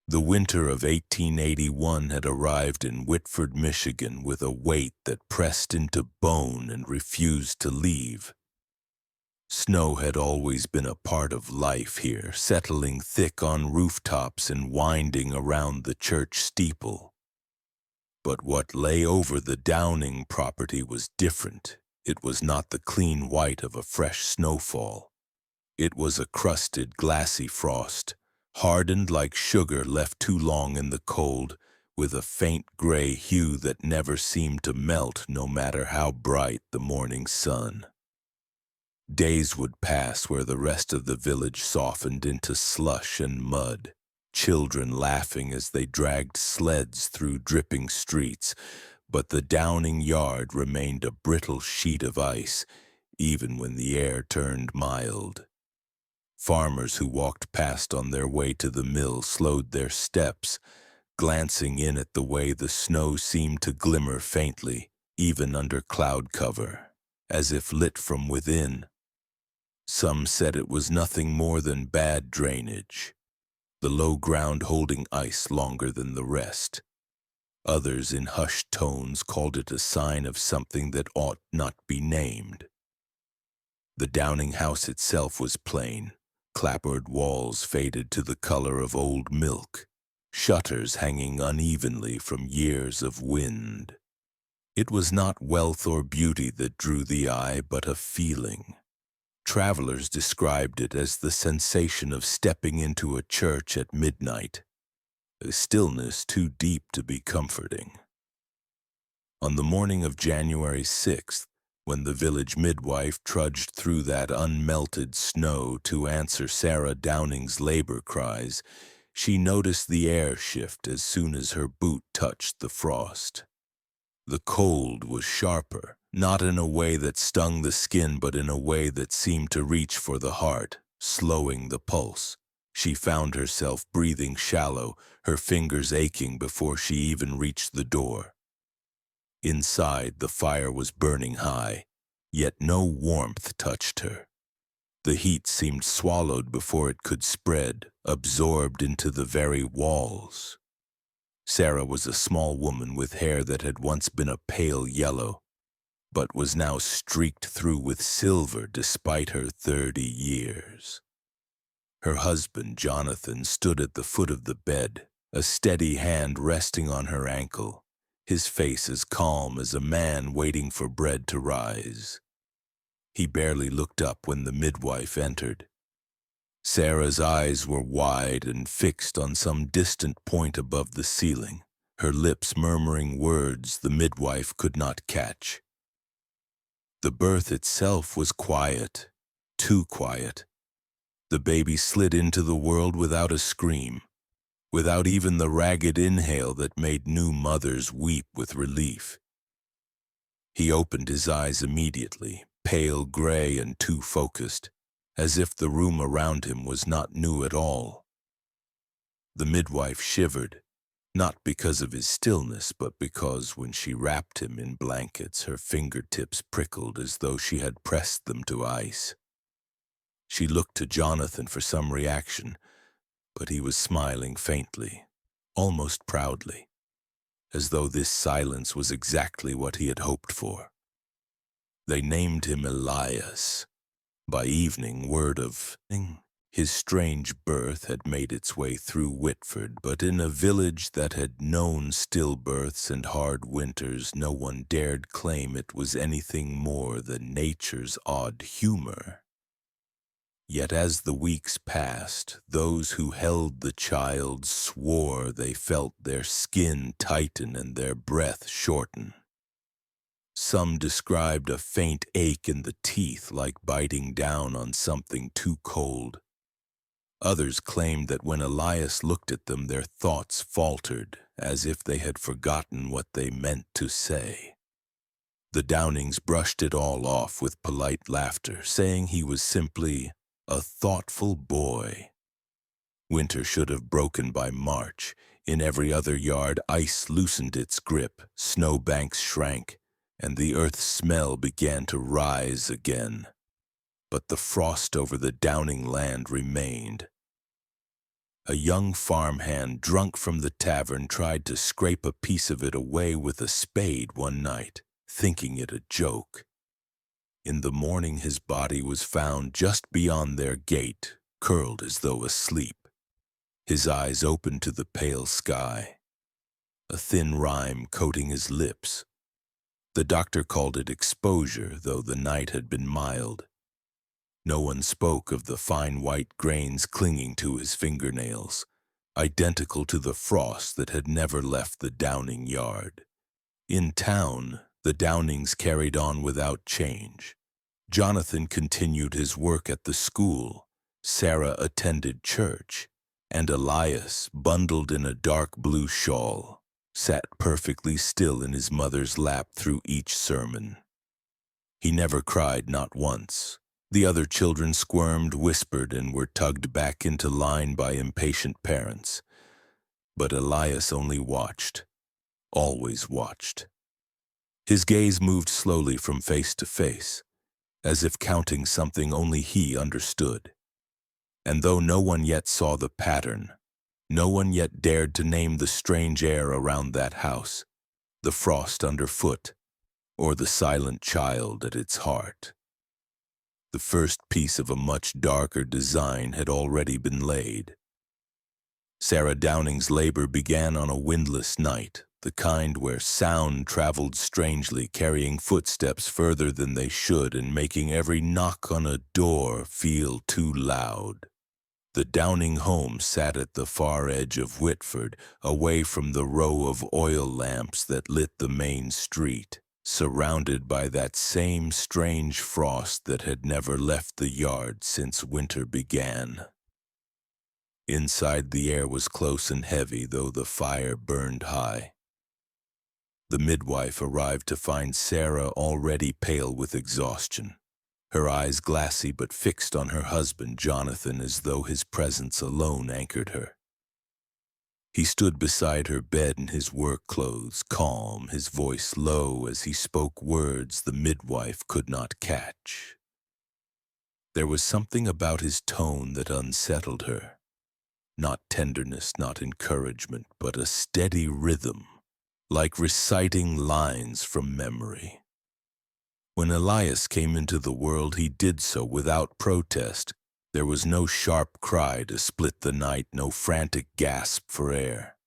The winter of 1881 had arrived in Whitford, Michigan with a weight that pressed into bone and refused to leave. Snow had always been a part of life here, settling thick on rooftops and winding around the church steeple. But what lay over the Downing property was different. It was not the clean white of a fresh snowfall. It was a crusted, glassy frost, hardened like sugar left too long in the cold, with a faint gray hue that never seemed to melt no matter how bright the morning sun. Days would pass where the rest of the village softened into slush and mud, children laughing as they dragged sleds through dripping streets, but the Downing yard remained a brittle sheet of ice, even when the air turned mild. Farmers who walked past on their way to the mill slowed their steps, glancing in at the way the snow seemed to glimmer faintly, even under cloud cover, as if lit from within. Some said it was nothing more than bad drainage, the low ground holding ice longer than the rest. Others, in hushed tones, called it a sign of something that ought not be named. The Downing house itself was plain. Clapboard walls faded to the color of old milk, shutters hanging unevenly from years of wind. It was not wealth or beauty that drew the eye, but a feeling. Travelers described it as the sensation of stepping into a church at midnight, a stillness too deep to be comforting. On the morning of January 6th, when the village midwife trudged through that unmelted snow to answer Sarah Downing's labor cries, she noticed the air shift as soon as her boot touched the frost. The cold was sharper, not in a way that stung the skin, but in a way that seemed to reach for the heart, slowing the pulse. She found herself breathing shallow, her fingers aching before she even reached the door. Inside, the fire was burning high, yet no warmth touched her. The heat seemed swallowed before it could spread, absorbed into the very walls. Sarah was a small woman with hair that had once been a pale yellow, but was now streaked through with silver despite her 30 years. Her husband, Jonathan, stood at the foot of the bed, a steady hand resting on her ankle, his face as calm as a man waiting for bread to rise. He barely looked up when the midwife entered. Sarah's eyes were wide and fixed on some distant point above the ceiling, her lips murmuring words the midwife could not catch. The birth itself was quiet, too quiet. The baby slid into the world without a scream, without even the ragged inhale that made new mothers weep with relief. He opened his eyes immediately, pale gray and too focused, as if the room around him was not new at all. The midwife shivered, not because of his stillness, but because when she wrapped him in blankets, her fingertips prickled as though she had pressed them to ice. She looked to Jonathan for some reaction, but he was smiling faintly, almost proudly, as though this silence was exactly what he had hoped for. They named him Elias. By evening, word of his strange birth had made its way through Whitford, but in a village that had known stillbirths and hard winters, no one dared claim it was anything more than nature's odd humor. Yet as the weeks passed, those who held the child swore they felt their skin tighten and their breath shorten. Some described a faint ache in the teeth like biting down on something too cold. Others claimed that when Elias looked at them, their thoughts faltered, as if they had forgotten what they meant to say. The Downings brushed it all off with polite laughter, saying he was simply a thoughtful boy. Winter should have broken by March. In every other yard, ice loosened its grip, snowbanks shrank, and the earth's smell began to rise again. But the frost over the Downing land remained. A young farmhand drunk from the tavern tried to scrape a piece of it away with a spade one night, thinking it a joke. In the morning his body was found just beyond their gate, curled as though asleep, his eyes open to the pale sky, a thin rime coating his lips. The doctor called it exposure, though the night had been mild. No one spoke of the fine white grains clinging to his fingernails, identical to the frost that had never left the Downing yard. In town, the Downings carried on without change. Jonathan continued his work at the school, Sarah attended church, and Elias, bundled in a dark blue shawl, sat perfectly still in his mother's lap through each sermon. He never cried, not once. The other children squirmed, whispered, and were tugged back into line by impatient parents. But Elias only watched, always watched. His gaze moved slowly from face to face, as if counting something only he understood. And though no one yet saw the pattern, no one yet dared to name the strange air around that house, the frost underfoot, or the silent child at its heart. The first piece of a much darker design had already been laid. Sarah Downing's labor began on a windless night, the kind where sound traveled strangely, carrying footsteps further than they should and making every knock on a door feel too loud. The Downing home sat at the far edge of Whitford, away from the row of oil lamps that lit the main street, surrounded by that same strange frost that had never left the yard since winter began. Inside, the air was close and heavy, though the fire burned high. The midwife arrived to find Sarah already pale with exhaustion, her eyes glassy but fixed on her husband, Jonathan, as though his presence alone anchored her. He stood beside her bed in his work clothes, calm, his voice low as he spoke words the midwife could not catch. There was something about his tone that unsettled her. Not tenderness, not encouragement, but a steady rhythm, like reciting lines from memory. When Elias came into the world, he did so without protest. There was no sharp cry to split the night, no frantic gasp for air.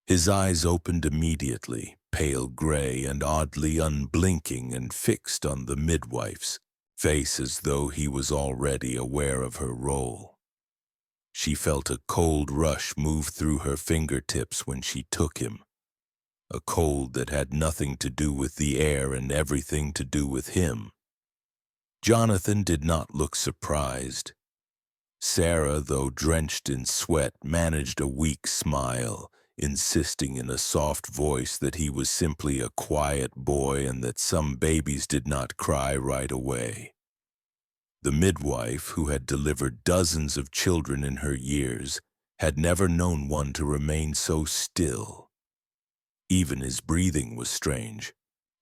His eyes opened immediately, pale gray and oddly unblinking, and fixed on the midwife's face as though he was already aware of her role. She felt a cold rush move through her fingertips when she took him, a cold that had nothing to do with the air and everything to do with him. Jonathan did not look surprised. Sarah, though drenched in sweat, managed a weak smile, insisting in a soft voice that he was simply a quiet boy and that some babies did not cry right away. The midwife, who had delivered dozens of children in her years, had never known one to remain so still. Even his breathing was strange,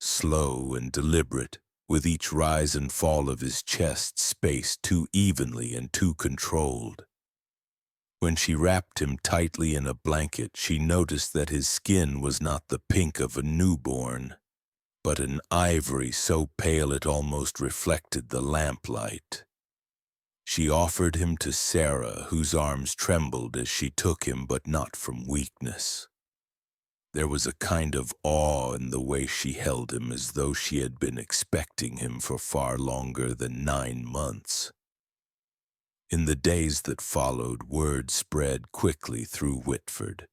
slow and deliberate, with each rise and fall of his chest spaced too evenly and too controlled. When she wrapped him tightly in a blanket, she noticed that his skin was not the pink of a newborn, but an ivory so pale it almost reflected the lamplight. She offered him to Sarah, whose arms trembled as she took him, but not from weakness. There was a kind of awe in the way she held him, as though she had been expecting him for far longer than 9 months. In the days that followed, word spread quickly through Whitford.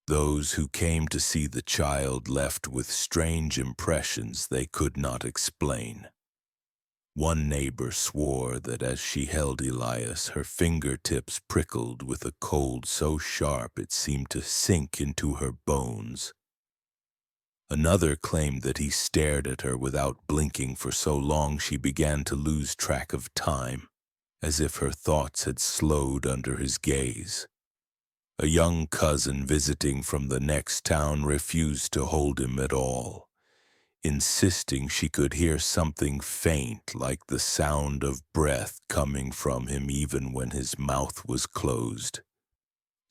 Those who came to see the child left with strange impressions they could not explain. One neighbor swore that as she held Elias, her fingertips prickled with a cold so sharp it seemed to sink into her bones. Another claimed that he stared at her without blinking for so long she began to lose track of time, as if her thoughts had slowed under his gaze. A young cousin visiting from the next town refused to hold him at all, insisting she could hear something faint like the sound of breath coming from him even when his mouth was closed.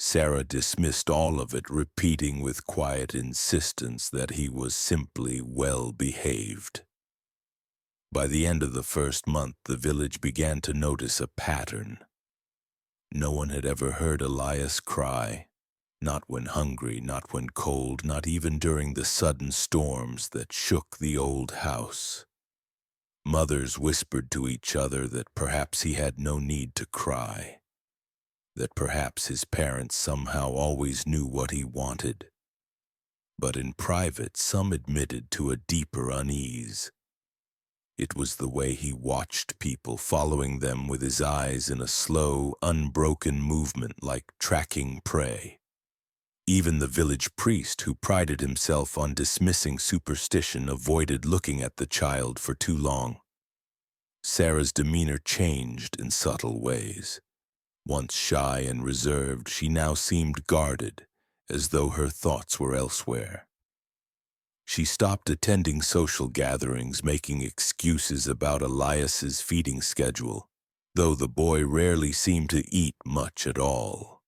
Sarah dismissed all of it, repeating with quiet insistence that he was simply well behaved. By the end of the first month, the village began to notice a pattern. No one had ever heard Elias cry, not when hungry, not when cold, not even during the sudden storms that shook the old house. Mothers whispered to each other that perhaps he had no need to cry, that perhaps his parents somehow always knew what he wanted. But in private, some admitted to a deeper unease. It was the way he watched people, following them with his eyes in a slow, unbroken movement like tracking prey. Even the village priest, who prided himself on dismissing superstition, avoided looking at the child for too long. Sarah's demeanor changed in subtle ways. Once shy and reserved, she now seemed guarded, as though her thoughts were elsewhere. She stopped attending social gatherings, making excuses about Elias's feeding schedule, though the boy rarely seemed to eat much at all.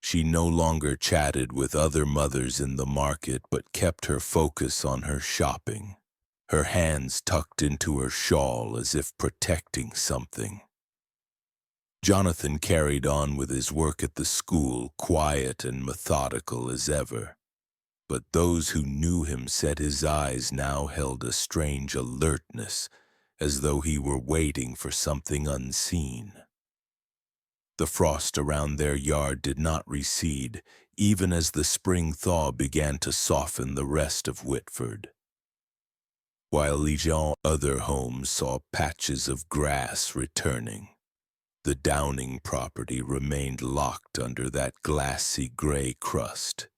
She no longer chatted with other mothers in the market, but kept her focus on her shopping, her hands tucked into her shawl as if protecting something. Jonathan carried on with his work at the school, quiet and methodical as ever. But those who knew him said his eyes now held a strange alertness, as though he were waiting for something unseen. The frost around their yard did not recede, even as the spring thaw began to soften the rest of Whitford. While Legion's other homes saw patches of grass returning, the Downing property remained locked under that glassy gray crust.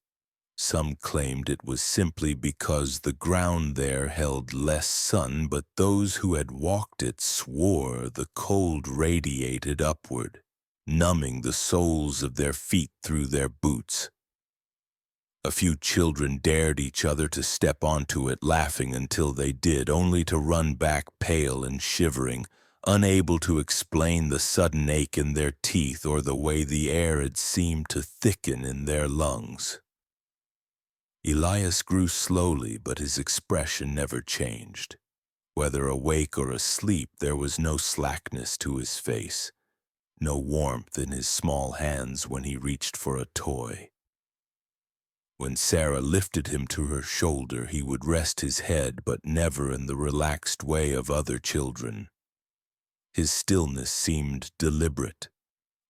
Some claimed it was simply because the ground there held less sun, but those who had walked it swore the cold radiated upward, numbing the soles of their feet through their boots. A few children dared each other to step onto it, laughing until they did, only to run back pale and shivering, unable to explain the sudden ache in their teeth or the way the air had seemed to thicken in their lungs. Elias grew slowly, but his expression never changed. Whether awake or asleep, there was no slackness to his face, no warmth in his small hands when he reached for a toy. When Sarah lifted him to her shoulder, he would rest his head, but never in the relaxed way of other children. His stillness seemed deliberate,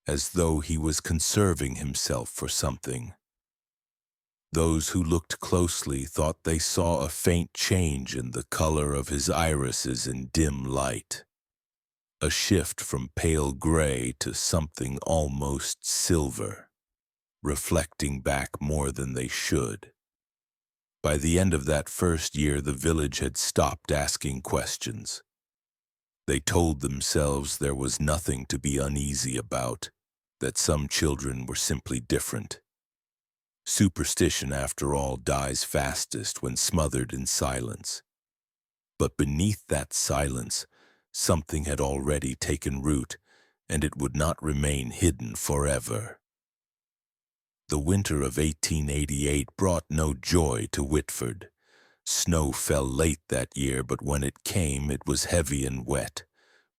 as though he was conserving himself for something. Those who looked closely thought they saw a faint change in the color of his irises in dim light, a shift from pale gray to something almost silver, reflecting back more than they should. By the end of that first year, the village had stopped asking questions. They told themselves there was nothing to be uneasy about, that some children were simply different. Superstition, after all, dies fastest when smothered in silence. But beneath that silence, something had already taken root, and it would not remain hidden forever. The winter of 1888 brought no joy to Whitford. Snow fell late that year, but when it came, it was heavy and wet,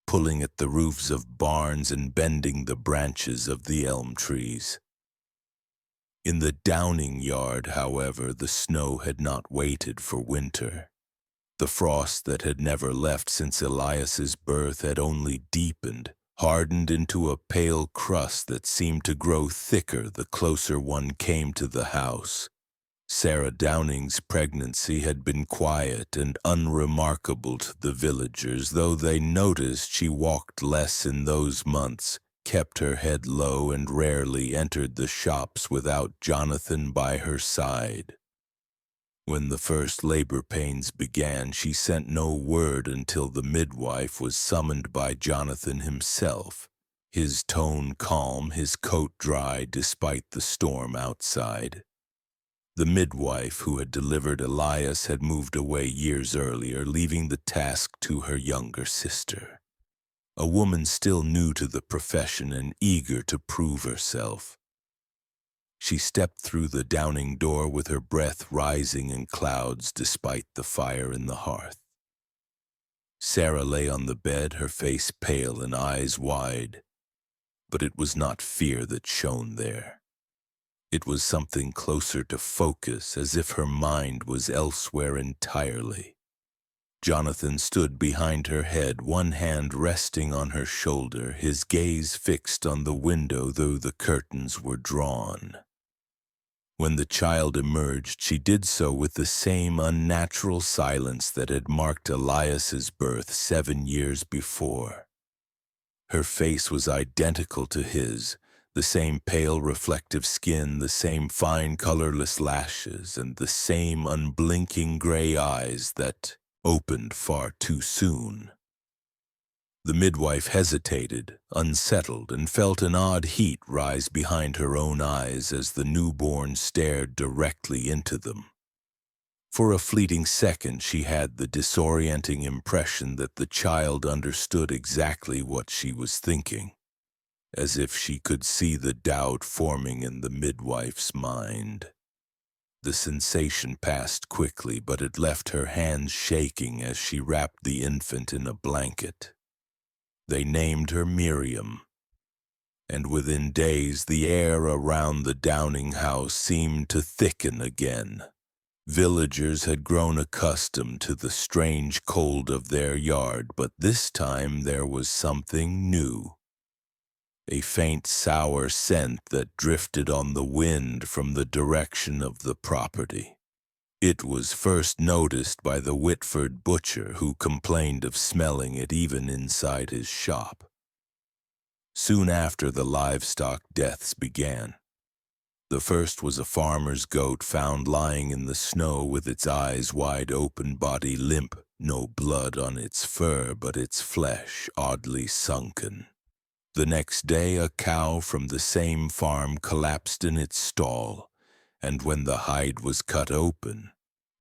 pulling at the roofs of barns and bending the branches of the elm trees. In the Downing yard, however, the snow had not waited for winter. The frost that had never left since Elias's birth had only deepened, hardened into a pale crust that seemed to grow thicker the closer one came to the house. Sarah Downing's pregnancy had been quiet and unremarkable to the villagers, though they noticed she walked less in those months, kept her head low, and rarely entered the shops without Jonathan by her side. When the first labor pains began, she sent no word until the midwife was summoned by Jonathan himself, his tone calm, his coat dry despite the storm outside. The midwife who had delivered Elias had moved away years earlier, leaving the task to her younger sister, a woman still new to the profession and eager to prove herself. She stepped through the Downing door with her breath rising in clouds despite the fire in the hearth. Sarah lay on the bed, her face pale and eyes wide, but it was not fear that shone there. It was something closer to focus, as if her mind was elsewhere entirely. Jonathan stood behind her head, one hand resting on her shoulder, his gaze fixed on the window though the curtains were drawn. When the child emerged, she did so with the same unnatural silence that had marked Elias's birth 7 years before. Her face was identical to his, the same pale reflective skin, the same fine colorless lashes, and the same unblinking gray eyes that opened far too soon. The midwife hesitated, unsettled, and felt an odd heat rise behind her own eyes as the newborn stared directly into them. For a fleeting second she had the disorienting impression that the child understood exactly what she was thinking, as if she could see the doubt forming in the midwife's mind. The sensation passed quickly, but it left her hands shaking as she wrapped the infant in a blanket. They named her Miriam, and within days the air around the Downing house seemed to thicken again. Villagers had grown accustomed to the strange cold of their yard, but this time there was something new. A faint sour scent that drifted on the wind from the direction of the property. It was first noticed by the Whitford butcher, who complained of smelling it even inside his shop. Soon after, the livestock deaths began. The first was a farmer's goat found lying in the snow with its eyes wide open, body limp, no blood on its fur but its flesh oddly sunken. The next day, a cow from the same farm collapsed in its stall, and when the hide was cut open,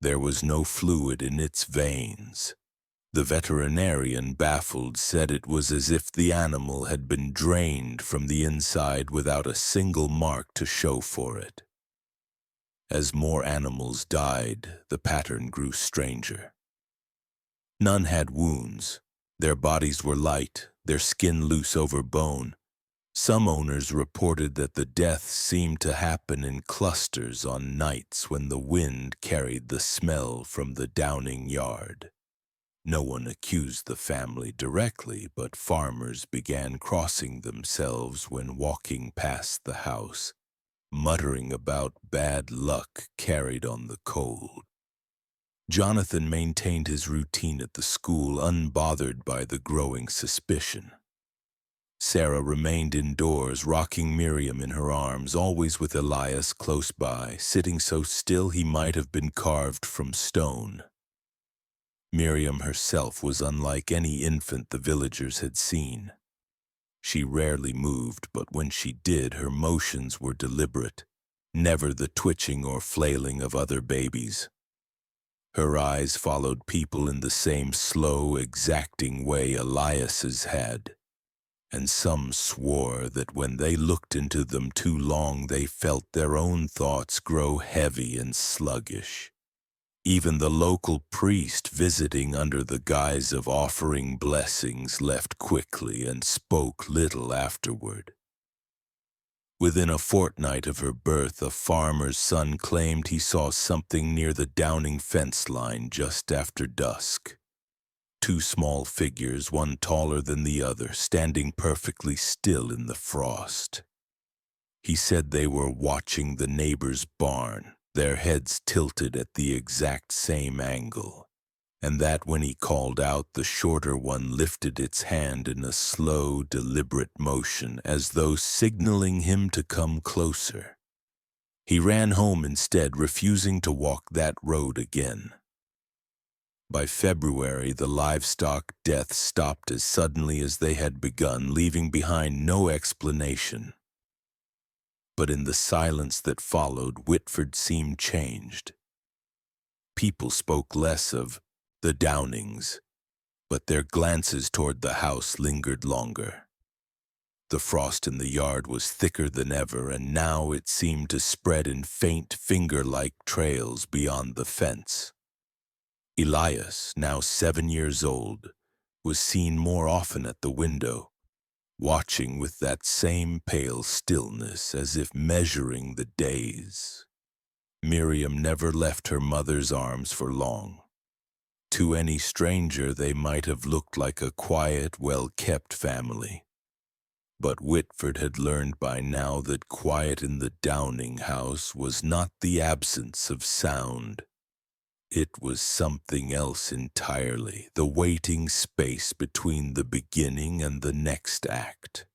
there was no fluid in its veins. The veterinarian, baffled, said it was as if the animal had been drained from the inside without a single mark to show for it. As more animals died, the pattern grew stranger. None had wounds. Their bodies were light, their skin loose over bone. Some owners reported that the deaths seemed to happen in clusters on nights when the wind carried the smell from the Downing yard. No one accused the family directly, but farmers began crossing themselves when walking past the house, muttering about bad luck carried on the cold. Jonathan maintained his routine at the school, unbothered by the growing suspicion. Sarah remained indoors, rocking Miriam in her arms, always with Elias close by, sitting so still he might have been carved from stone. Miriam herself was unlike any infant the villagers had seen. She rarely moved, but when she did, her motions were deliberate, never the twitching or flailing of other babies. Her eyes followed people in the same slow, exacting way Elias's had, and some swore that when they looked into them too long they felt their own thoughts grow heavy and sluggish. Even the local priest, visiting under the guise of offering blessings, left quickly and spoke little afterward. Within a fortnight of her birth, a farmer's son claimed he saw something near the Downing fence line just after dusk. 2 small figures, one taller than the other, standing perfectly still in the frost. He said they were watching the neighbor's barn, their heads tilted at the exact same angle, and that when he called out, the shorter one lifted its hand in a slow, deliberate motion as though signaling him to come closer. He ran home instead, refusing to walk that road again. By February, the livestock deaths stopped as suddenly as they had begun, leaving behind no explanation. But in the silence that followed, Whitford seemed changed. People spoke less of the Downings, but their glances toward the house lingered longer. The frost in the yard was thicker than ever, and now it seemed to spread in faint finger-like trails beyond the fence. Elias, now 7 years old, was seen more often at the window, watching with that same pale stillness as if measuring the days. Miriam never left her mother's arms for long. To any stranger, they might have looked like a quiet, well-kept family. But Whitford had learned by now that quiet in the Downing house was not the absence of sound. It was something else entirely, the waiting space between the beginning and the next act.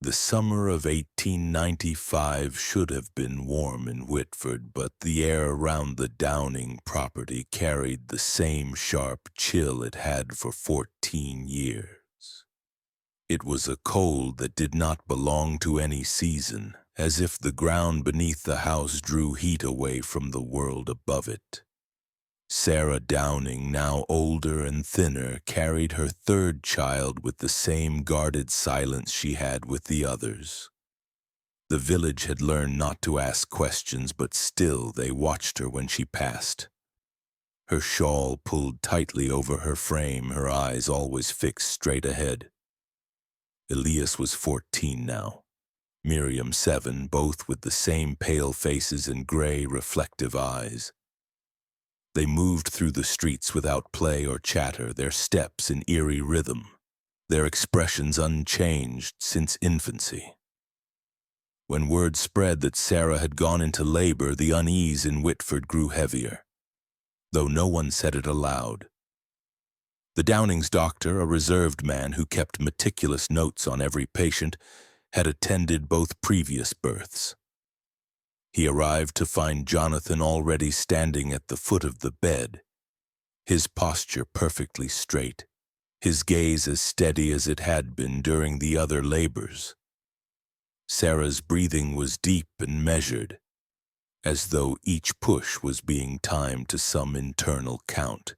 The summer of 1895 should have been warm in Whitford, but the air around the Downing property carried the same sharp chill it had for 14 years. It was a cold that did not belong to any season, as if the ground beneath the house drew heat away from the world above it. Sarah Downing, now older and thinner, carried her third child with the same guarded silence she had with the others. The village had learned not to ask questions, but still they watched her when she passed. Her shawl pulled tightly over her frame, her eyes always fixed straight ahead. Elias was 14 now, Miriam 7, both with the same pale faces and gray, reflective eyes. They moved through the streets without play or chatter, their steps in eerie rhythm, their expressions unchanged since infancy. When word spread that Sarah had gone into labor, the unease in Whitford grew heavier, though no one said it aloud. The Downings' doctor, a reserved man who kept meticulous notes on every patient, had attended both previous births. He arrived to find Jonathan already standing at the foot of the bed, his posture perfectly straight, his gaze as steady as it had been during the other labors. Sarah's breathing was deep and measured, as though each push was being timed to some internal count.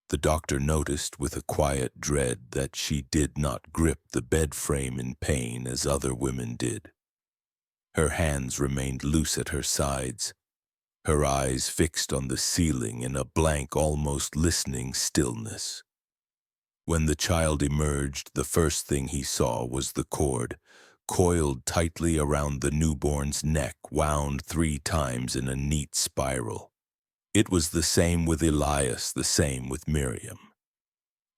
The doctor noticed with a quiet dread that she did not grip the bed frame in pain as other women did. Her hands remained loose at her sides, her eyes fixed on the ceiling in a blank, almost listening stillness. When the child emerged, the first thing he saw was the cord, coiled tightly around the newborn's neck, wound 3 times in a neat spiral. It was the same with Elias, the same with Miriam.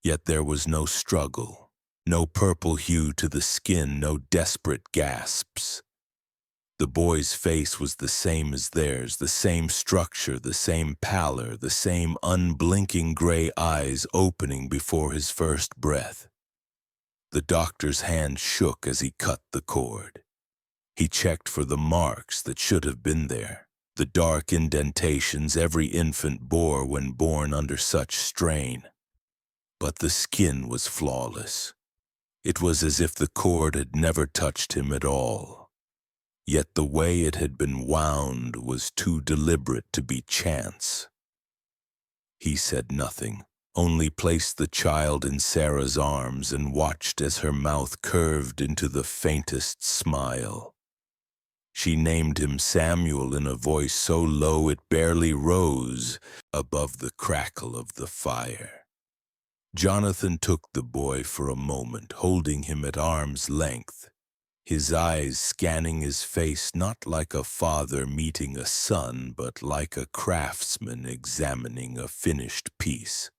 Yet there was no struggle, no purple hue to the skin, no desperate gasps. The boy's face was the same as theirs, the same structure, the same pallor, the same unblinking gray eyes opening before his first breath. The doctor's hand shook as he cut the cord. He checked for the marks that should have been there, the dark indentations every infant bore when born under such strain. But the skin was flawless. It was as if the cord had never touched him at all. Yet the way it had been wound was too deliberate to be chance. He said nothing, only placed the child in Sarah's arms and watched as her mouth curved into the faintest smile. She named him Samuel in a voice so low it barely rose above the crackle of the fire. Jonathan took the boy for a moment, holding him at arm's length, his eyes scanning his face not like a father meeting a son, but like a craftsman examining a finished piece.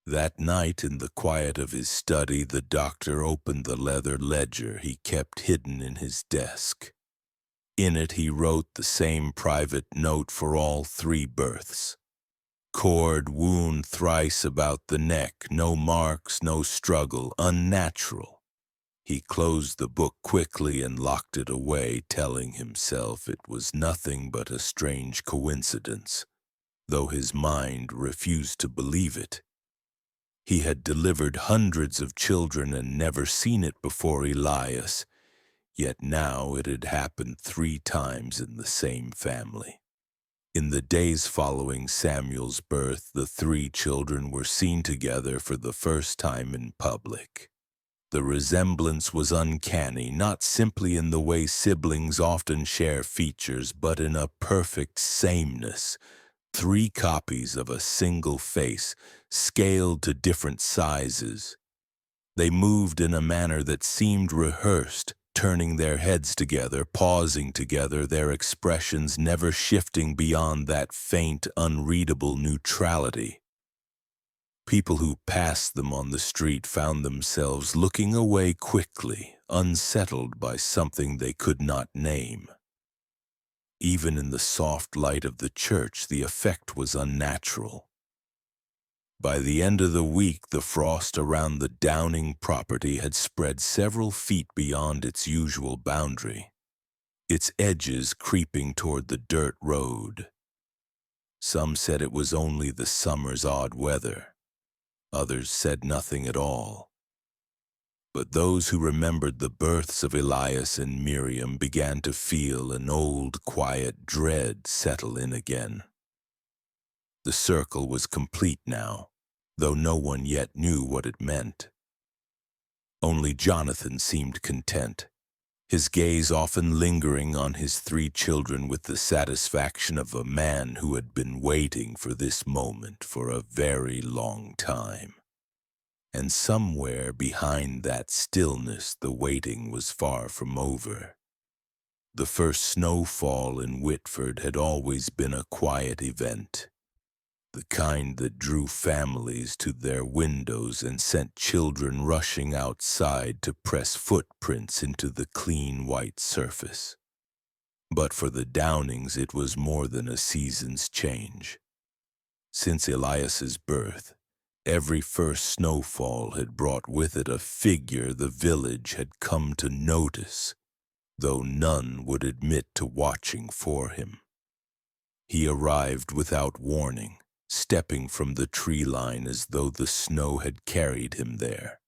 That night, in the quiet of his study, the doctor opened the leather ledger he kept hidden in his desk. In it he wrote the same private note for all 3 births. Cord wound thrice about the neck, no marks, no struggle, unnatural. He closed the book quickly and locked it away, telling himself it was nothing but a strange coincidence, though his mind refused to believe it. He had delivered hundreds of children and never seen it before Elias, yet now it had happened 3 times in the same family. In the days following Samuel's birth, the 3 children were seen together for the first time in public. The resemblance was uncanny, not simply in the way siblings often share features, but in a perfect sameness. Three copies of a single face, scaled to different sizes. They moved in a manner that seemed rehearsed, turning their heads together, pausing together, their expressions never shifting beyond that faint, unreadable neutrality. People who passed them on the street found themselves looking away quickly, unsettled by something they could not name. Even in the soft light of the church, the effect was unnatural. By the end of the week, the frost around the Downing property had spread several feet beyond its usual boundary, its edges creeping toward the dirt road. Some said it was only the summer's odd weather. Others said nothing at all. But those who remembered the births of Elias and Miriam began to feel an old, quiet dread settle in again. The circle was complete now, though no one yet knew what it meant. Only Jonathan seemed content, his gaze often lingering on his three children with the satisfaction of a man who had been waiting for this moment for a very long time. And somewhere behind that stillness, the waiting was far from over. The first snowfall in Whitford had always been a quiet event, the kind that drew families to their windows and sent children rushing outside to press footprints into the clean white surface. But for the Downings, it was more than a season's change. Since Elias's birth, every first snowfall had brought with it a figure the village had come to notice, though none would admit to watching for him. He arrived without warning, stepping from the tree line as though the snow had carried him there.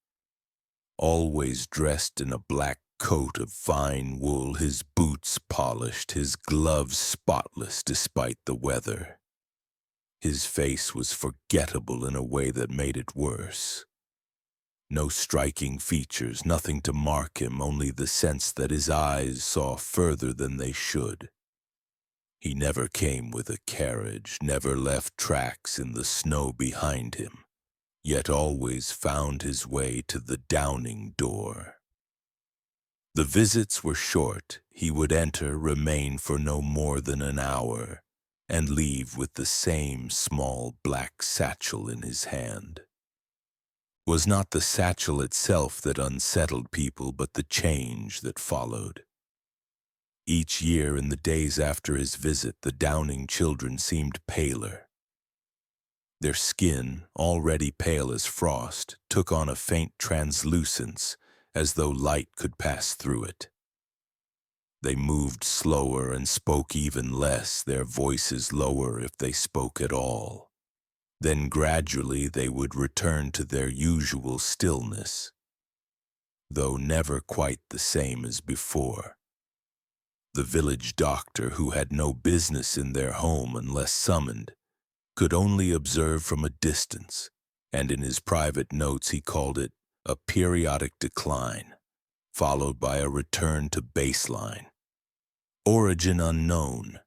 Always dressed in a black coat of fine wool, his boots polished, his gloves spotless despite the weather. His face was forgettable in a way that made it worse. No striking features, nothing to mark him, only the sense that his eyes saw further than they should. He never came with a carriage, never left tracks in the snow behind him, yet always found his way to the Downing door. The visits were short. He would enter, remain for no more than an hour, and leave with the same small black satchel in his hand. Was not the satchel itself that unsettled people, but the change that followed. Each year, in the days after his visit, the Downing children seemed paler. Their skin, already pale as frost, took on a faint translucence, as though light could pass through it. They moved slower and spoke even less, their voices lower if they spoke at all. Then gradually they would return to their usual stillness, though never quite the same as before. The village doctor, who had no business in their home unless summoned, could only observe from a distance, and in his private notes he called it a periodic decline, followed by a return to baseline. Origin unknown.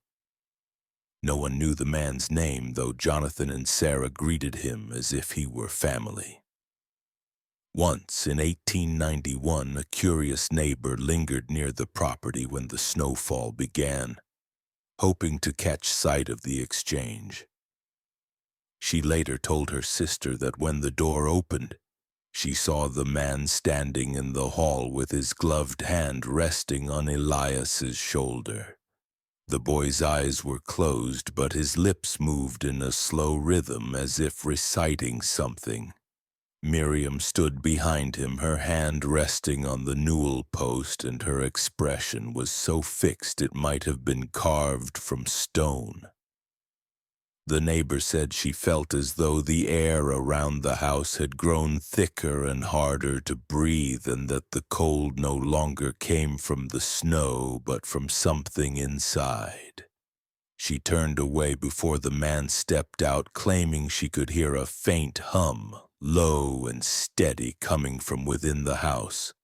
No one knew the man's name, though Jonathan and Sarah greeted him as if he were family. Once, in 1891, a curious neighbor lingered near the property when the snowfall began, hoping to catch sight of the exchange. She later told her sister that when the door opened, she saw the man standing in the hall with his gloved hand resting on Elias's shoulder. The boy's eyes were closed, but his lips moved in a slow rhythm as if reciting something. Miriam stood behind him, her hand resting on the newel post, and her expression was so fixed it might have been carved from stone. The neighbor said she felt as though the air around the house had grown thicker and harder to breathe, and that the cold no longer came from the snow but from something inside. She turned away before the man stepped out, claiming she could hear a faint hum, low and steady coming from within the house.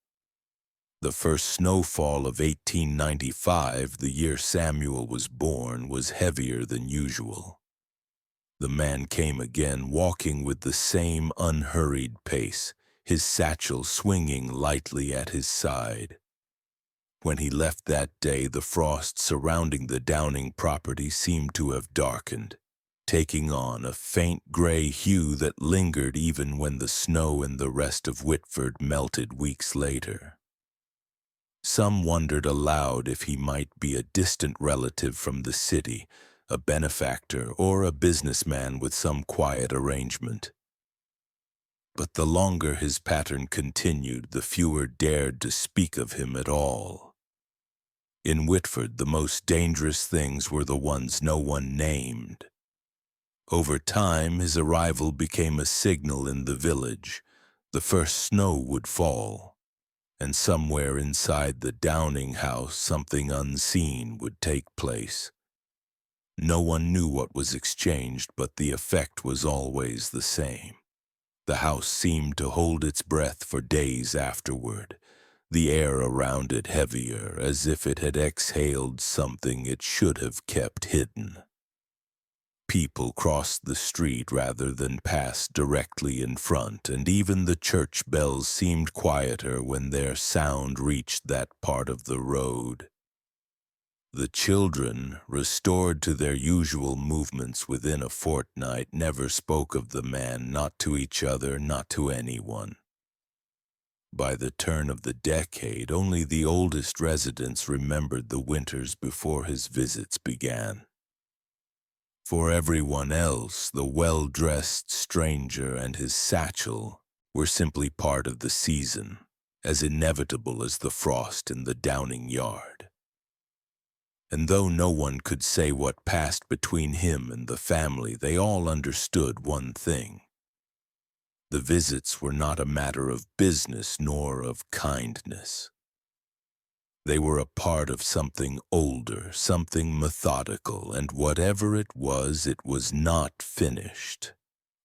The first snowfall of 1895, the year Samuel was born, was heavier than usual. The man came again, walking with the same unhurried pace, his satchel swinging lightly at his side. When he left that day, the frost surrounding the Downing property seemed to have darkened, taking on a faint gray hue that lingered even when the snow in the rest of Whitford melted weeks later. Some wondered aloud if he might be a distant relative from the city, a benefactor, or a businessman with some quiet arrangement. But the longer his pattern continued, the fewer dared to speak of him at all. In Whitford, the most dangerous things were the ones no one named. Over time, his arrival became a signal in the village. The first snow would fall, and somewhere inside the Downing house something unseen would take place. No one knew what was exchanged, but the effect was always the same. The house seemed to hold its breath for days afterward, the air around it heavier, as if it had exhaled something it should have kept hidden. People crossed the street rather than passed directly in front, and even the church bells seemed quieter when their sound reached that part of the road. The children, restored to their usual movements within a fortnight, never spoke of the man, not to each other, not to anyone. By the turn of the decade, only the oldest residents remembered the winters before his visits began. For everyone else, the well-dressed stranger and his satchel were simply part of the season, as inevitable as the frost in the Downing yard. And though no one could say what passed between him and the family, they all understood one thing. The visits were not a matter of business nor of kindness. They were a part of something older, something methodical, and whatever it was not finished.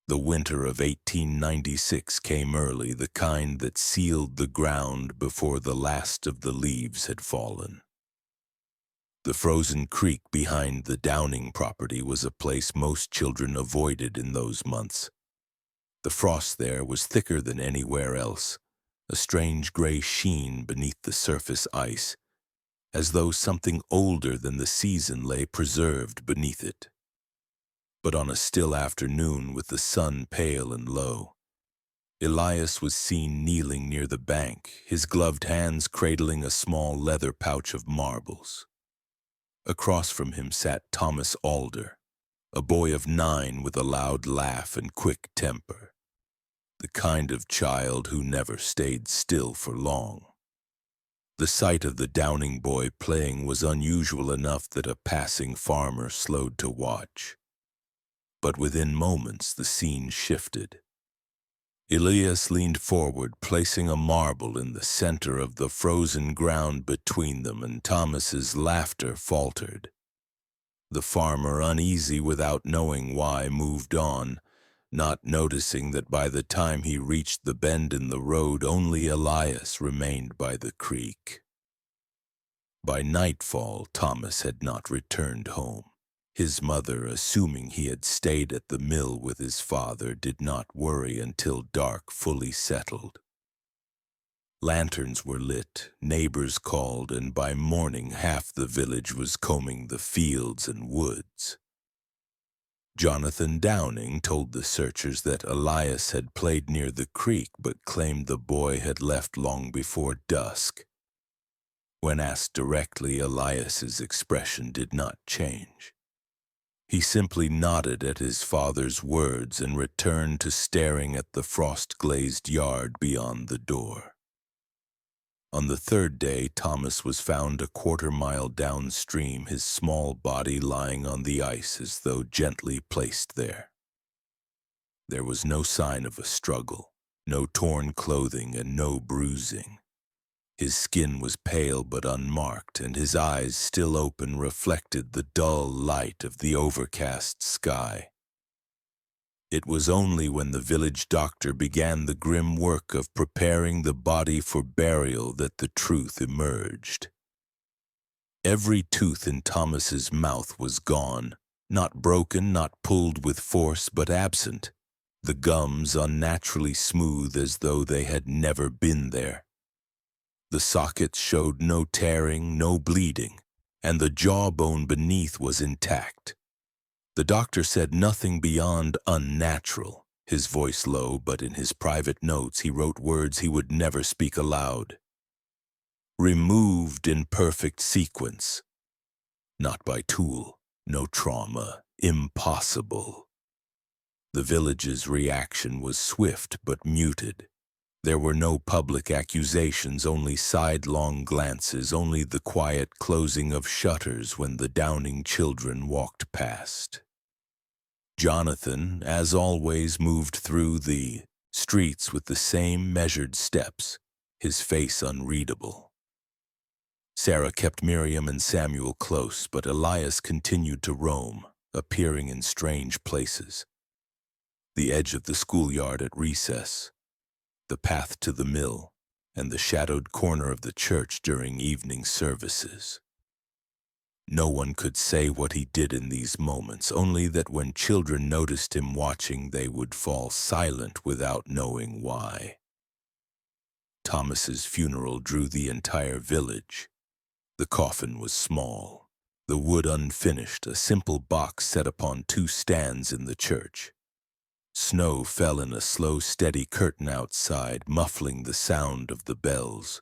The winter of 1896 came early, the kind that sealed the ground before the last of the leaves had fallen. The frozen creek behind the Downing property was a place most children avoided in those months. The frost there was thicker than anywhere else, a strange gray sheen beneath the surface ice, as though something older than the season lay preserved beneath it. But on a still afternoon, with the sun pale and low, Elias was seen kneeling near the bank, his gloved hands cradling a small leather pouch of marbles. Across from him sat Thomas Alder, a boy of 9 with a loud laugh and quick temper, the kind of child who never stayed still for long. The sight of the Downing boy playing was unusual enough that a passing farmer slowed to watch. But within moments the scene shifted. Elias leaned forward, placing a marble in the center of the frozen ground between them, and Thomas's laughter faltered. The farmer, uneasy without knowing why, moved on, not noticing that by the time he reached the bend in the road, only Elias remained by the creek. By nightfall, Thomas had not returned home. His mother, assuming he had stayed at the mill with his father, did not worry until dark fully settled. Lanterns were lit, neighbors called, and by morning half the village was combing the fields and woods. Jonathan Downing told the searchers that Elias had played near the creek, but claimed the boy had left long before dusk. When asked directly, Elias's expression did not change. He simply nodded at his father's words and returned to staring at the frost-glazed yard beyond the door. On the third day, Thomas was found a quarter-mile downstream, his small body lying on the ice as though gently placed there. There was no sign of a struggle, no torn clothing, and no bruising. His skin was pale but unmarked, and his eyes, still open, reflected the dull light of the overcast sky. It was only when the village doctor began the grim work of preparing the body for burial that the truth emerged. Every tooth in Thomas's mouth was gone, not broken, not pulled with force, but absent, the gums unnaturally smooth as though they had never been there. The sockets showed no tearing, no bleeding, and the jawbone beneath was intact. The doctor said nothing beyond unnatural, his voice low, but in his private notes he wrote words he would never speak aloud. Removed in perfect sequence. Not by tool, no trauma, impossible. The village's reaction was swift but muted. There were no public accusations, only sidelong glances, only the quiet closing of shutters when the Downing children walked past. Jonathan, as always, moved through the streets with the same measured steps, his face unreadable. Sarah kept Miriam and Samuel close, but Elias continued to roam, appearing in strange places. The edge of the schoolyard at recess, the path to the mill, and the shadowed corner of the church during evening services. No one could say what he did in these moments, only that when children noticed him watching, they would fall silent without knowing why. Thomas's funeral drew the entire village. The coffin was small, the wood unfinished, a simple box set upon two stands in the church. Snow fell in a slow, steady curtain outside, muffling the sound of the bells.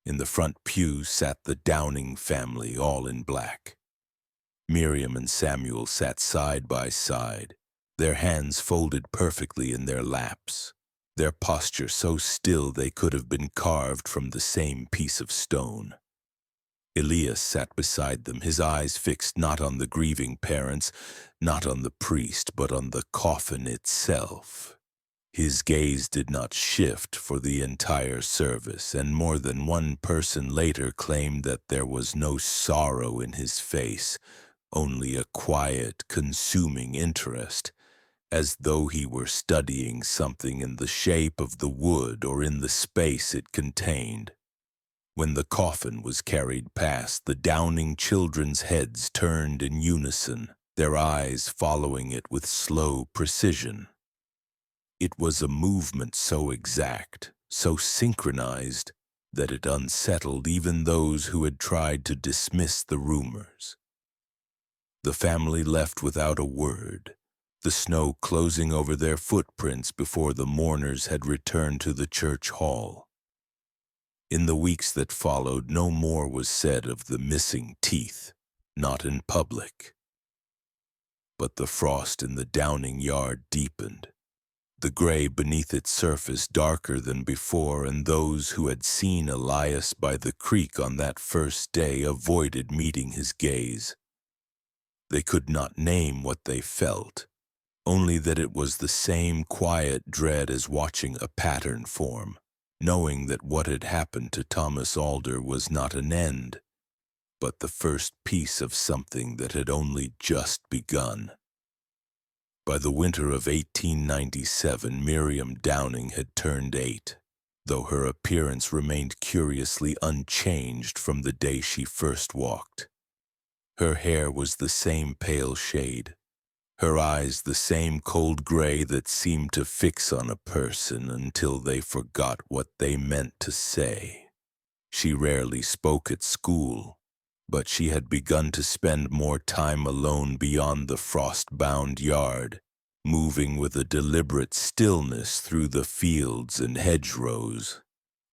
In the front pew sat the Downing family, all in black. Miriam and Samuel sat side by side, their hands folded perfectly in their laps, their posture so still they could have been carved from the same piece of stone. Elias sat beside them, his eyes fixed not on the grieving parents, not on the priest, but on the coffin itself. His gaze did not shift for the entire service, and more than one person later claimed that there was no sorrow in his face, only a quiet, consuming interest, as though he were studying something in the shape of the wood or in the space it contained. When the coffin was carried past, the Downing children's heads turned in unison, their eyes following it with slow precision. It was a movement so exact, so synchronized, that it unsettled even those who had tried to dismiss the rumors. The family left without a word, the snow closing over their footprints before the mourners had returned to the church hall. In the weeks that followed, no more was said of the missing teeth, not in public. But the frost in the Downing yard deepened, the gray beneath its surface darker than before, and those who had seen Elias by the creek on that first day avoided meeting his gaze. They could not name what they felt, only that it was the same quiet dread as watching a pattern form, knowing that what had happened to Thomas Alder was not an end, but the first piece of something that had only just begun. By the winter of 1897, Miriam Downing had turned 8, though her appearance remained curiously unchanged from the day she first walked. Her hair was the same pale shade, her eyes the same cold gray that seemed to fix on a person until they forgot what they meant to say. She rarely spoke at school, but she had begun to spend more time alone beyond the frost-bound yard, moving with a deliberate stillness through the fields and hedgerows.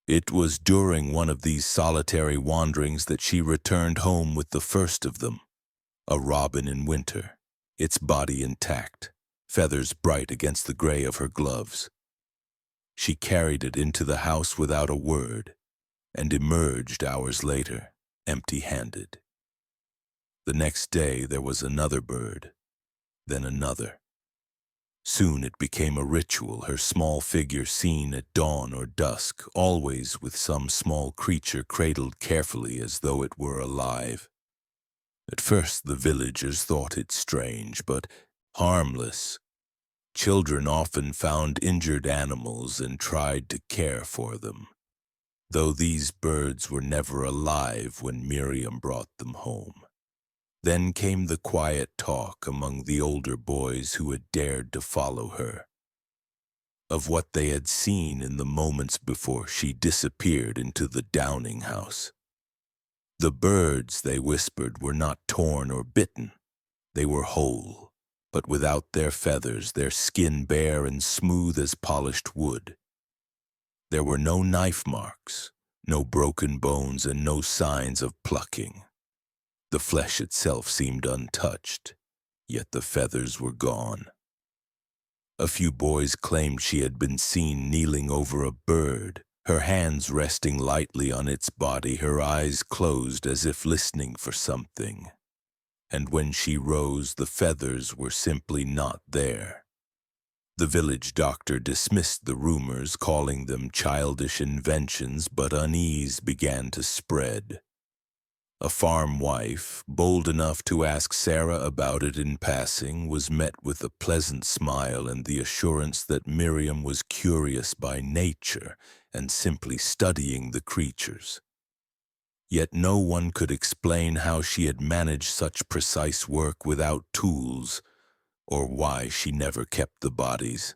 It was during one of these solitary wanderings that she returned home with the first of them, a robin in winter, its body intact, feathers bright against the gray of her gloves. She carried it into the house without a word, and emerged hours later, empty-handed. The next day there was another bird, then another. Soon it became a ritual, her small figure seen at dawn or dusk, always with some small creature cradled carefully as though it were alive. At first the villagers thought it strange, but harmless. Children often found injured animals and tried to care for them, though these birds were never alive when Miriam brought them home. Then came the quiet talk among the older boys who had dared to follow her, of what they had seen in the moments before she disappeared into the Downing house. The birds, they whispered, were not torn or bitten. They were whole, but without their feathers, their skin bare and smooth as polished wood. There were no knife marks, no broken bones, and no signs of plucking. The flesh itself seemed untouched, yet the feathers were gone. A few boys claimed she had been seen kneeling over a bird, her hands resting lightly on its body, her eyes closed as if listening for something. And when she rose, the feathers were simply not there. The village doctor dismissed the rumors, calling them childish inventions, but unease began to spread. A farm wife, bold enough to ask Sarah about it in passing, was met with a pleasant smile and the assurance that Miriam was curious by nature and simply studying the creatures. Yet no one could explain how she had managed such precise work without tools, or why she never kept the bodies.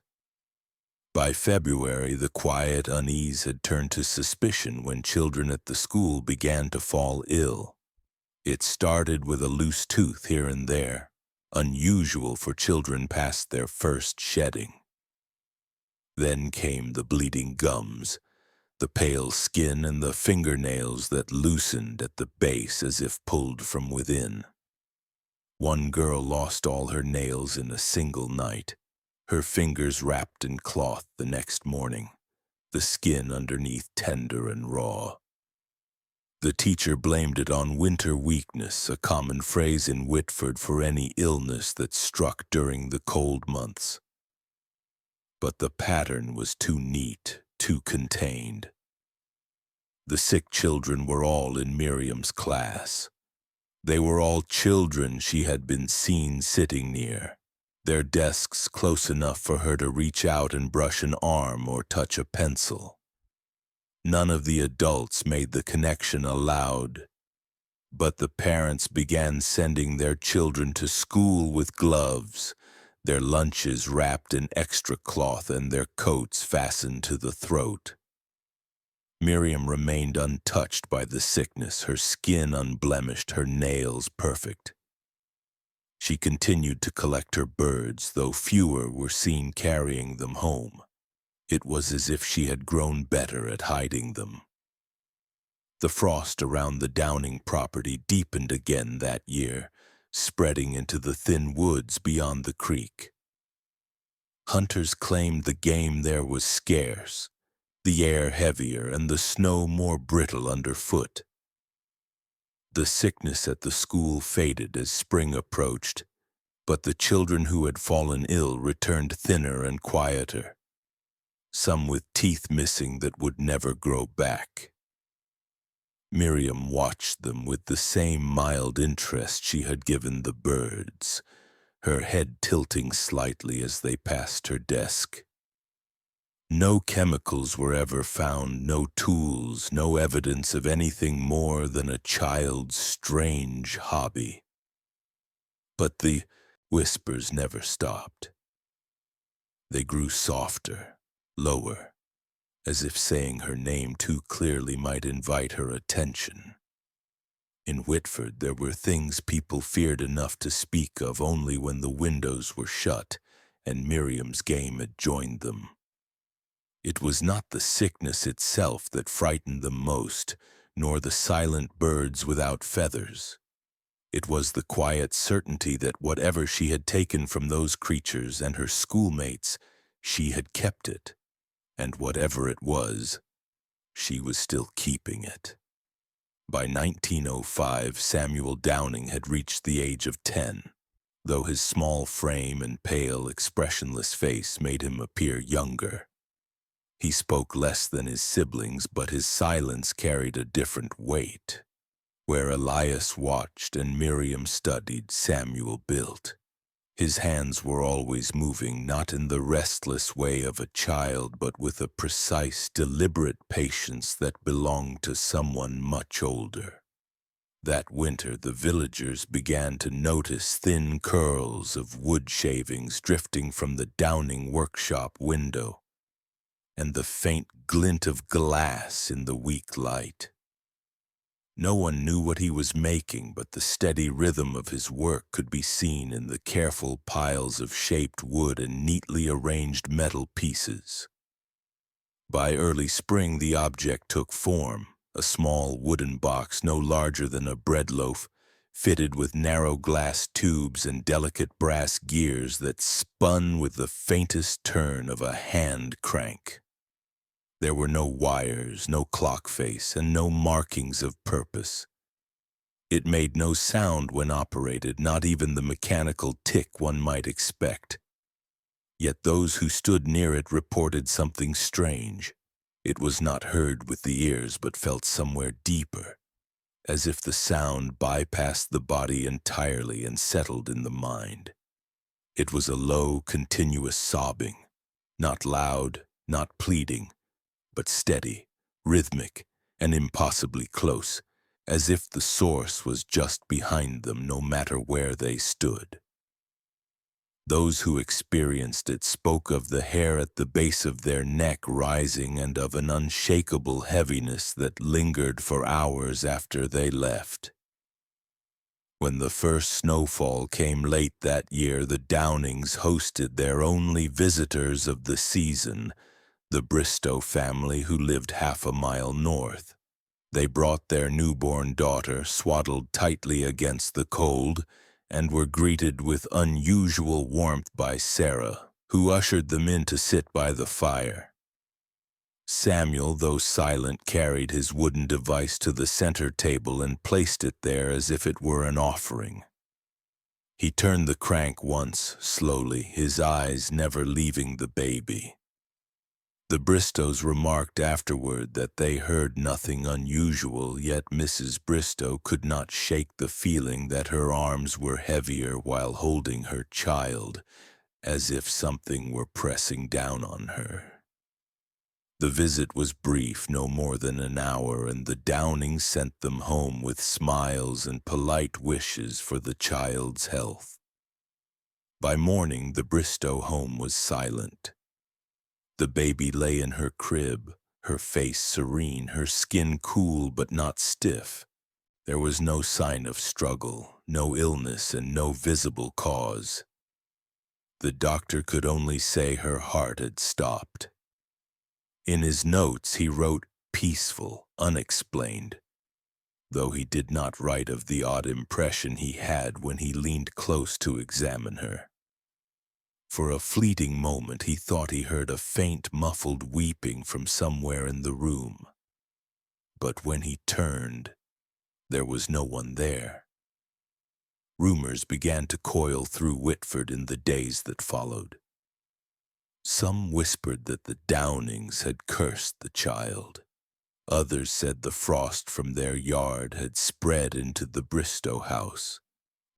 By February, the quiet unease had turned to suspicion when children at the school began to fall ill. It started with a loose tooth here and there, unusual for children past their first shedding. Then came the bleeding gums, the pale skin, and the fingernails that loosened at the base as if pulled from within. One girl lost all her nails in a single night, her fingers wrapped in cloth the next morning, the skin underneath tender and raw. The teacher blamed it on winter weakness, a common phrase in Whitford for any illness that struck during the cold months. But the pattern was too neat, too contained. The sick children were all in Miriam's class. They were all children she had been seen sitting near, their desks close enough for her to reach out and brush an arm or touch a pencil. None of the adults made the connection aloud, but the parents began sending their children to school with gloves, their lunches wrapped in extra cloth and their coats fastened to the throat. Miriam remained untouched by the sickness, her skin unblemished, her nails perfect. She continued to collect her birds, though fewer were seen carrying them home. It was as if she had grown better at hiding them. The frost around the Downing property deepened again that year, spreading into the thin woods beyond the creek. Hunters claimed the game there was scarce, the air heavier and the snow more brittle underfoot. The sickness at the school faded as spring approached, but the children who had fallen ill returned thinner and quieter, some with teeth missing that would never grow back. Miriam watched them with the same mild interest she had given the birds, her head tilting slightly as they passed her desk. No chemicals were ever found, no tools, no evidence of anything more than a child's strange hobby. But the whispers never stopped. They grew softer, lower, as if saying her name too clearly might invite her attention. In Whitford, there were things people feared enough to speak of only when the windows were shut and Miriam's game had joined them. It was not the sickness itself that frightened them most, nor the silent birds without feathers. It was the quiet certainty that whatever she had taken from those creatures and her schoolmates, she had kept it, and whatever it was, she was still keeping it. By 1905, Samuel Downing had reached the age of 10, though his small frame and pale, expressionless face made him appear younger. He spoke less than his siblings, but his silence carried a different weight. Where Elias watched and Miriam studied, Samuel built. His hands were always moving, not in the restless way of a child, but with a precise, deliberate patience that belonged to someone much older. That winter, the villagers began to notice thin curls of wood shavings drifting from the Downing workshop window, and the faint glint of glass in the weak light. No one knew what he was making, but the steady rhythm of his work could be seen in the careful piles of shaped wood and neatly arranged metal pieces. By early spring, the object took form, a small wooden box no larger than a bread loaf, fitted with narrow glass tubes and delicate brass gears that spun with the faintest turn of a hand crank. There were no wires, no clock face, and no markings of purpose. It made no sound when operated, not even the mechanical tick one might expect. Yet those who stood near it reported something strange. It was not heard with the ears, but felt somewhere deeper, as if the sound bypassed the body entirely and settled in the mind. It was a low, continuous sobbing, not loud, not pleading, but steady, rhythmic, and impossibly close, as if the source was just behind them no matter where they stood. Those who experienced it spoke of the hair at the base of their neck rising and of an unshakable heaviness that lingered for hours after they left. When the first snowfall came late that year, the Downings hosted their only visitors of the season, the Bristow family who lived half a mile north. They brought their newborn daughter, swaddled tightly against the cold, and were greeted with unusual warmth by Sarah, who ushered them in to sit by the fire. Samuel, though silent, carried his wooden device to the center table and placed it there as if it were an offering. He turned the crank once, slowly, his eyes never leaving the baby. The Bristows remarked afterward that they heard nothing unusual, yet Mrs. Bristow could not shake the feeling that her arms were heavier while holding her child, as if something were pressing down on her. The visit was brief, no more than an hour, and the Downings sent them home with smiles and polite wishes for the child's health. By morning, the Bristow home was silent. The baby lay in her crib, her face serene, her skin cool but not stiff. There was no sign of struggle, no illness, and no visible cause. The doctor could only say her heart had stopped. In his notes he wrote peaceful, unexplained, though he did not write of the odd impression he had when he leaned close to examine her. For a fleeting moment he thought he heard a faint, muffled weeping from somewhere in the room. But when he turned, there was no one there. Rumors began to coil through Whitford in the days that followed. Some whispered that the Downings had cursed the child. Others said the frost from their yard had spread into the Bristow house.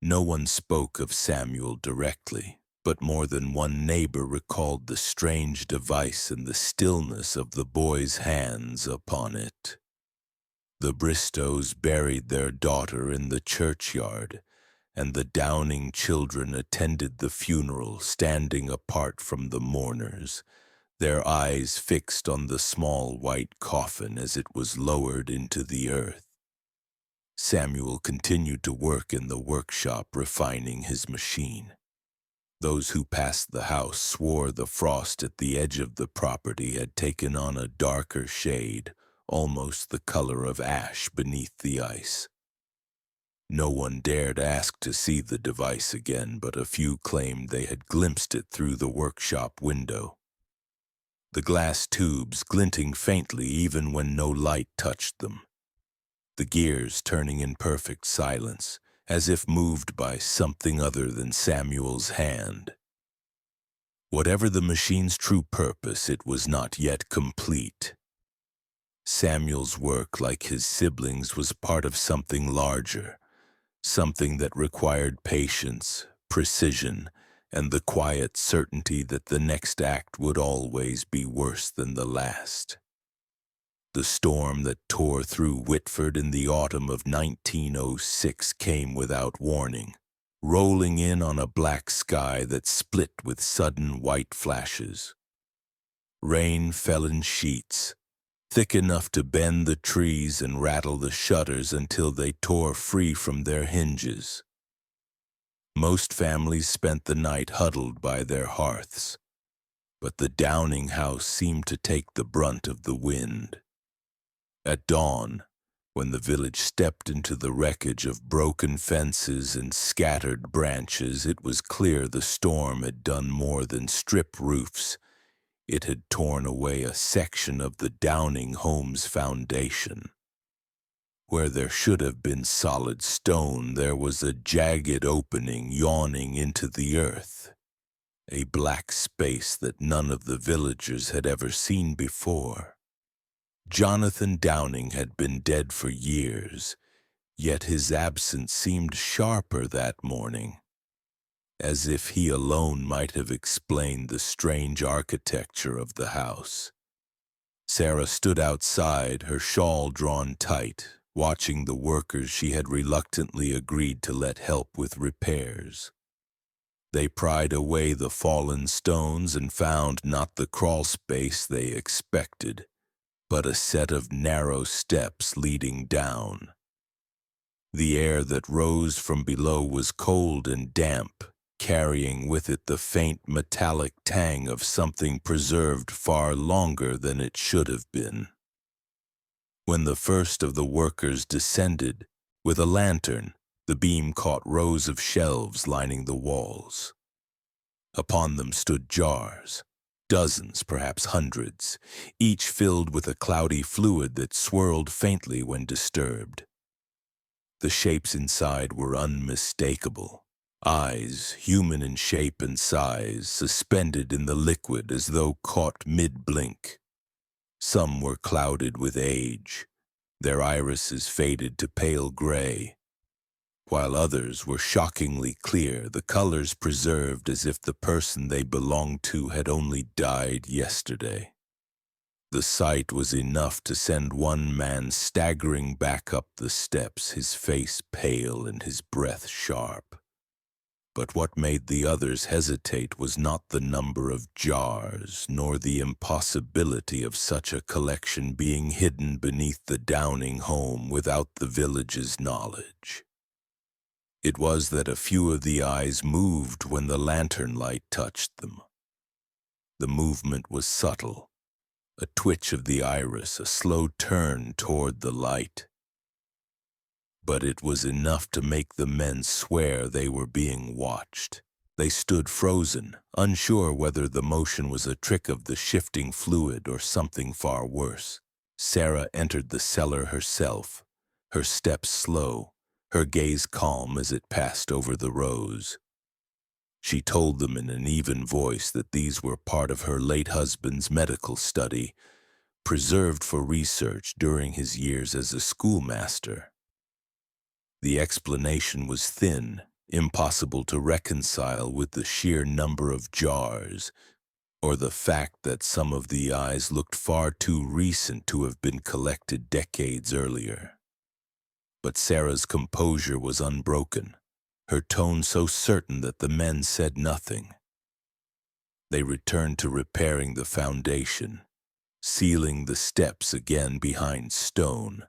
No one spoke of Samuel directly, but more than one neighbor recalled the strange device and the stillness of the boy's hands upon it. The Bristows buried their daughter in the churchyard, and the Downing children attended the funeral, standing apart from the mourners, their eyes fixed on the small white coffin as it was lowered into the earth. Samuel continued to work in the workshop, refining his machine. Those who passed the house swore the frost at the edge of the property had taken on a darker shade, almost the color of ash beneath the ice. No one dared ask to see the device again, but a few claimed they had glimpsed it through the workshop window. The glass tubes glinting faintly even when no light touched them. The gears turning in perfect silence, as if moved by something other than Samuel's hand. Whatever the machine's true purpose, it was not yet complete. Samuel's work, like his siblings, was part of something larger, something that required patience, precision, and the quiet certainty that the next act would always be worse than the last. The storm that tore through Whitford in the autumn of 1906 came without warning, rolling in on a black sky that split with sudden white flashes. Rain fell in sheets, thick enough to bend the trees and rattle the shutters until they tore free from their hinges. Most families spent the night huddled by their hearths, but the Downing house seemed to take the brunt of the wind. At dawn, when the village stepped into the wreckage of broken fences and scattered branches, it was clear the storm had done more than strip roofs. It had torn away a section of the Downing home's foundation. Where there should have been solid stone, there was a jagged opening yawning into the earth, a black space that none of the villagers had ever seen before. Jonathan Downing had been dead for years, yet his absence seemed sharper that morning, as if he alone might have explained the strange architecture of the house. Sarah stood outside, her shawl drawn tight, watching the workers she had reluctantly agreed to let help with repairs. They pried away the fallen stones and found not the crawl space they expected, but a set of narrow steps leading down. The air that rose from below was cold and damp, carrying with it the faint metallic tang of something preserved far longer than it should have been. When the first of the workers descended, with a lantern, the beam caught rows of shelves lining the walls. Upon them stood jars, dozens, perhaps hundreds, each filled with a cloudy fluid that swirled faintly when disturbed. The shapes inside were unmistakable. Eyes, human in shape and size, suspended in the liquid as though caught mid-blink. Some were clouded with age, their irises faded to pale gray, while others were shockingly clear, the colors preserved as if the person they belonged to had only died yesterday. The sight was enough to send one man staggering back up the steps, his face pale and his breath sharp. But what made the others hesitate was not the number of jars, nor the impossibility of such a collection being hidden beneath the Downing home without the village's knowledge. It was that a few of the eyes moved when the lantern light touched them. The movement was subtle, a twitch of the iris, a slow turn toward the light. But it was enough to make the men swear they were being watched. They stood frozen, unsure whether the motion was a trick of the shifting fluid or something far worse. Sarah entered the cellar herself, her steps slow, her gaze calm as it passed over the rows. She told them in an even voice that these were part of her late husband's medical study, preserved for research during his years as a schoolmaster. The explanation was thin, impossible to reconcile with the sheer number of jars, or the fact that some of the eyes looked far too recent to have been collected decades earlier. But Sarah's composure was unbroken, her tone so certain that the men said nothing. They returned to repairing the foundation, sealing the steps again behind stone,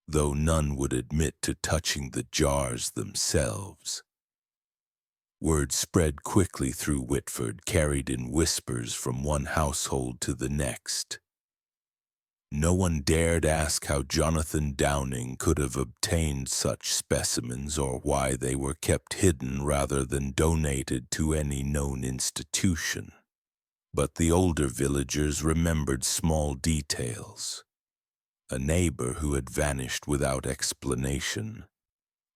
though none would admit to touching the jars themselves. Word spread quickly through Whitford, carried in whispers from one household to the next. No one dared ask how Jonathan Downing could have obtained such specimens or why they were kept hidden rather than donated to any known institution. But the older villagers remembered small details. A neighbor who had vanished without explanation.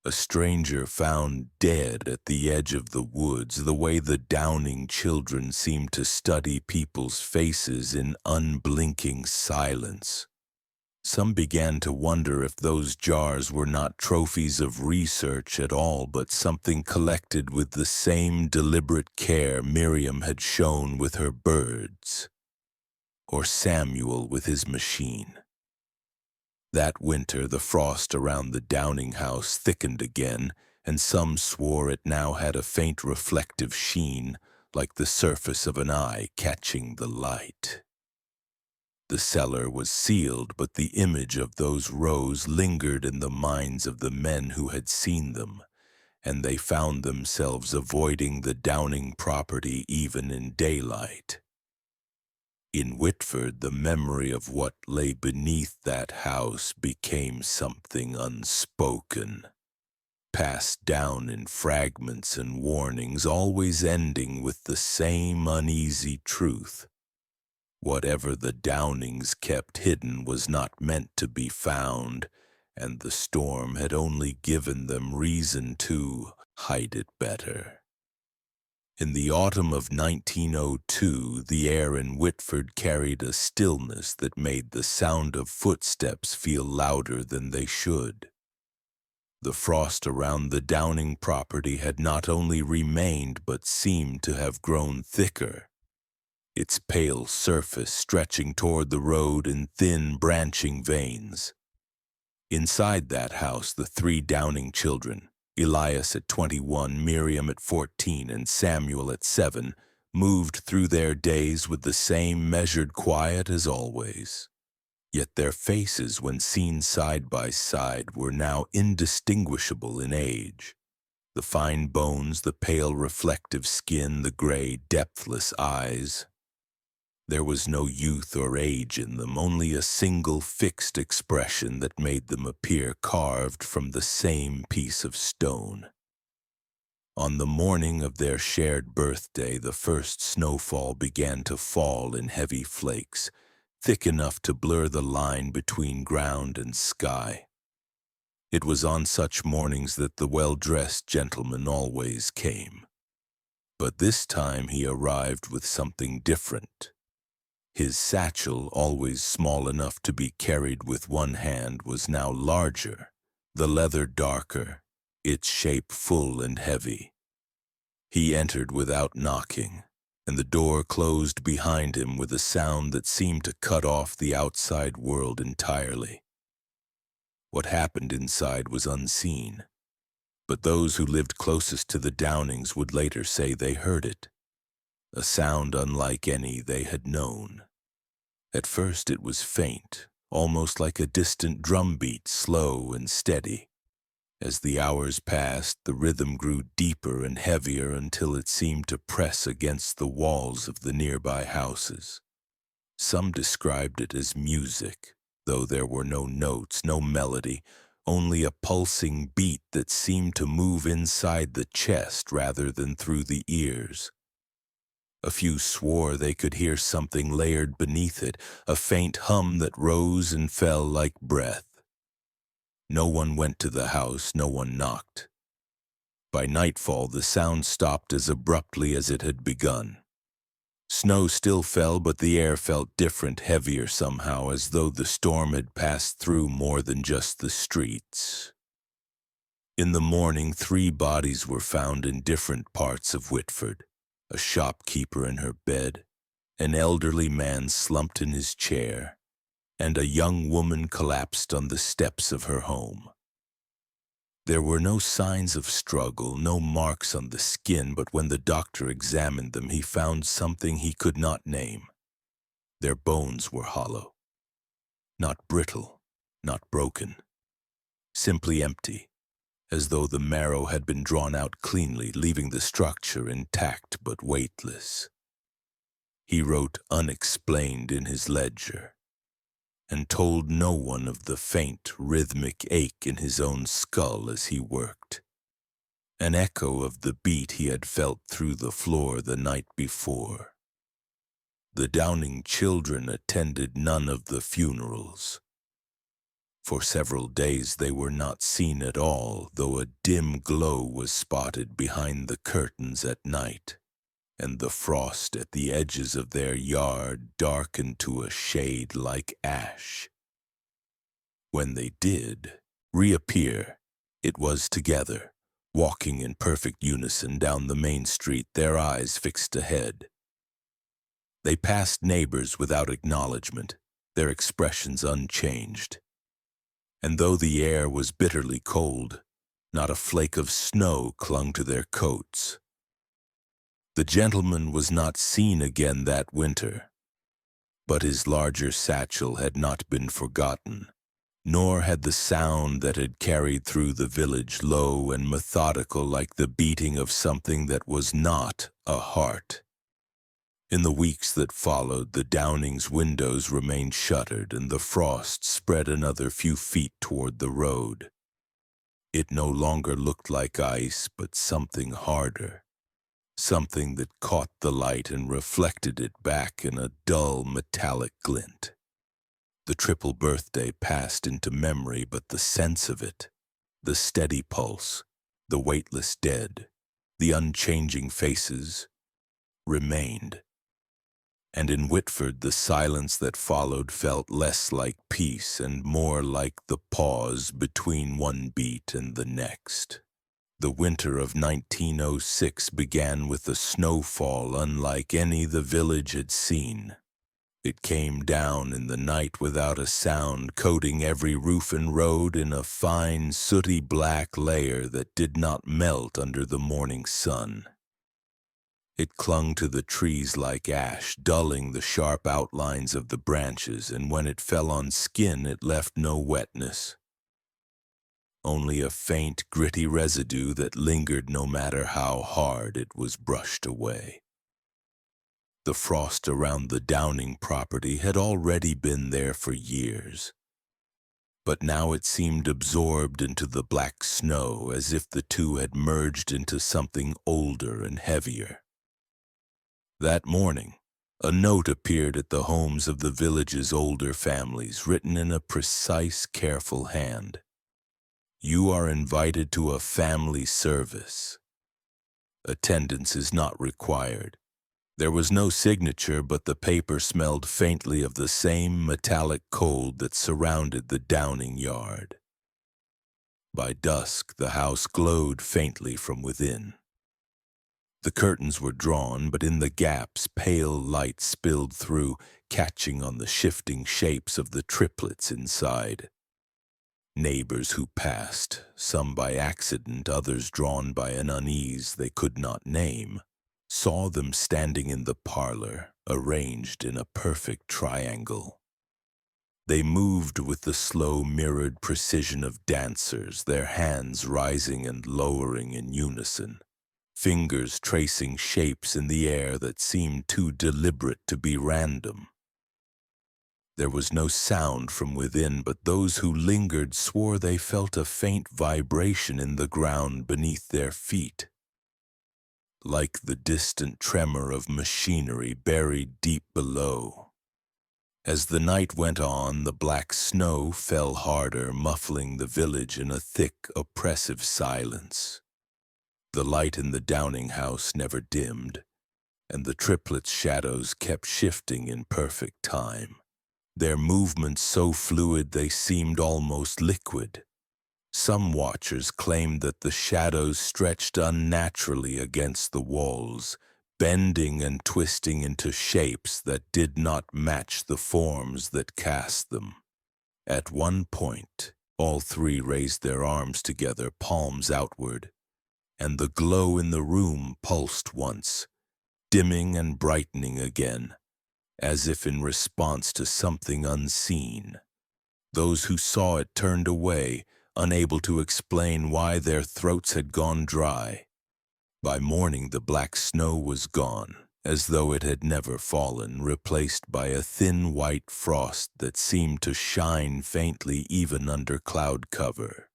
A stranger found dead at the edge of the woods, the way the Downing children seemed to study people's faces in unblinking silence. Some began to wonder if those jars were not trophies of research at all, but something collected with the same deliberate care Miriam had shown with her birds, or Samuel with his machine. That winter, the frost around the Downing house thickened again, and some swore it now had a faint reflective sheen, like the surface of an eye catching the light. The cellar was sealed, but the image of those rows lingered in the minds of the men who had seen them, and they found themselves avoiding the Downing property even in daylight. In Whitford, the memory of what lay beneath that house became something unspoken, passed down in fragments and warnings, always ending with the same uneasy truth. Whatever the Downings kept hidden was not meant to be found, and the storm had only given them reason to hide it better. In the autumn of 1902, the air in Whitford carried a stillness that made the sound of footsteps feel louder than they should. The frost around the Downing property had not only remained but seemed to have grown thicker, its pale surface stretching toward the road in thin, branching veins. Inside that house, the three Downing children, Elias at 21, Miriam at 14, and Samuel at 7, moved through their days with the same measured quiet as always. Yet their faces, when seen side by side, were now indistinguishable in age. The fine bones, the pale reflective skin, the gray, depthless eyes. There was no youth or age in them, only a single fixed expression that made them appear carved from the same piece of stone. On the morning of their shared birthday, the first snowfall began to fall in heavy flakes, thick enough to blur the line between ground and sky. It was on such mornings that the well-dressed gentleman always came. But this time he arrived with something different. His satchel, always small enough to be carried with one hand, was now larger, the leather darker, its shape full and heavy. He entered without knocking, and the door closed behind him with a sound that seemed to cut off the outside world entirely. What happened inside was unseen, but those who lived closest to the Downings would later say they heard it, a sound unlike any they had known. At first it was faint, almost like a distant drumbeat, slow and steady. As the hours passed, the rhythm grew deeper and heavier until it seemed to press against the walls of the nearby houses. Some described it as music, though there were no notes, no melody, only a pulsing beat that seemed to move inside the chest rather than through the ears. A few swore they could hear something layered beneath it, a faint hum that rose and fell like breath. No one went to the house, no one knocked. By nightfall, the sound stopped as abruptly as it had begun. Snow still fell, but the air felt different, heavier somehow, as though the storm had passed through more than just the streets. In the morning, 3 bodies were found in different parts of Whitford. A shopkeeper in her bed, an elderly man slumped in his chair, and a young woman collapsed on the steps of her home. There were no signs of struggle, no marks on the skin, but when the doctor examined them, he found something he could not name. Their bones were hollow, not brittle, not broken, simply empty, as though the marrow had been drawn out cleanly, leaving the structure intact but weightless. He wrote unexplained in his ledger, and told no one of the faint, rhythmic ache in his own skull as he worked, an echo of the beat he had felt through the floor the night before. The Downing children attended none of the funerals. For several days they were not seen at all, though a dim glow was spotted behind the curtains at night, and the frost at the edges of their yard darkened to a shade like ash. When they did reappear, it was together, walking in perfect unison down the main street, their eyes fixed ahead. They passed neighbors without acknowledgement, their expressions unchanged. And though the air was bitterly cold, not a flake of snow clung to their coats. The gentleman was not seen again that winter, but his larger satchel had not been forgotten, nor had the sound that had carried through the village low and methodical like the beating of something that was not a heart. In the weeks that followed, the Downings' windows remained shuttered and the frost spread another few feet toward the road. It no longer looked like ice, but something harder, something that caught the light and reflected it back in a dull metallic glint. The triple birthday passed into memory, but the sense of it, the steady pulse, the weightless dead, the unchanging faces, remained. And in Whitford the silence that followed felt less like peace and more like the pause between one beat and the next. The winter of 1906 began with a snowfall unlike any the village had seen. It came down in the night without a sound, coating every roof and road in a fine, sooty black layer that did not melt under the morning sun. It clung to the trees like ash, dulling the sharp outlines of the branches, and when it fell on skin it left no wetness. Only a faint, gritty residue that lingered no matter how hard it was brushed away. The frost around the Downing property had already been there for years, but now it seemed absorbed into the black snow as if the two had merged into something older and heavier. That morning, a note appeared at the homes of the village's older families, written in a precise, careful hand. You are invited to a family service. Attendance is not required. There was no signature, but the paper smelled faintly of the same metallic cold that surrounded the Downing yard. By dusk, the house glowed faintly from within. The curtains were drawn, but in the gaps pale light spilled through, catching on the shifting shapes of the triplets inside. Neighbors who passed, some by accident, others drawn by an unease they could not name, saw them standing in the parlor, arranged in a perfect triangle. They moved with the slow, mirrored precision of dancers, their hands rising and lowering in unison, fingers tracing shapes in the air that seemed too deliberate to be random. There was no sound from within, but those who lingered swore they felt a faint vibration in the ground beneath their feet, like the distant tremor of machinery buried deep below. As the night went on, the black snow fell harder, muffling the village in a thick, oppressive silence. The light in the Downing house never dimmed, and the triplets' shadows kept shifting in perfect time, their movements so fluid they seemed almost liquid. Some watchers claimed that the shadows stretched unnaturally against the walls, bending and twisting into shapes that did not match the forms that cast them. At one point, all three raised their arms together, palms outward, and the glow in the room pulsed once, dimming and brightening again, as if in response to something unseen. Those who saw it turned away, unable to explain why their throats had gone dry. By morning the black snow was gone, as though it had never fallen, replaced by a thin white frost that seemed to shine faintly even under cloud cover.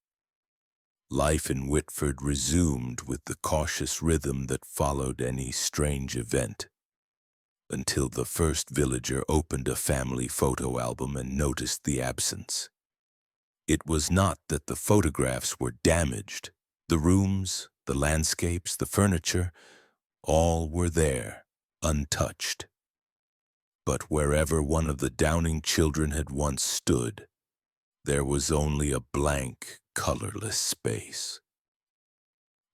Life in Whitford resumed with the cautious rhythm that followed any strange event, until the first villager opened a family photo album and noticed the absence. It was not that the photographs were damaged. The rooms, the landscapes, the furniture, all were there, untouched. But wherever one of the Downing children had once stood, There was only a blank, colorless space.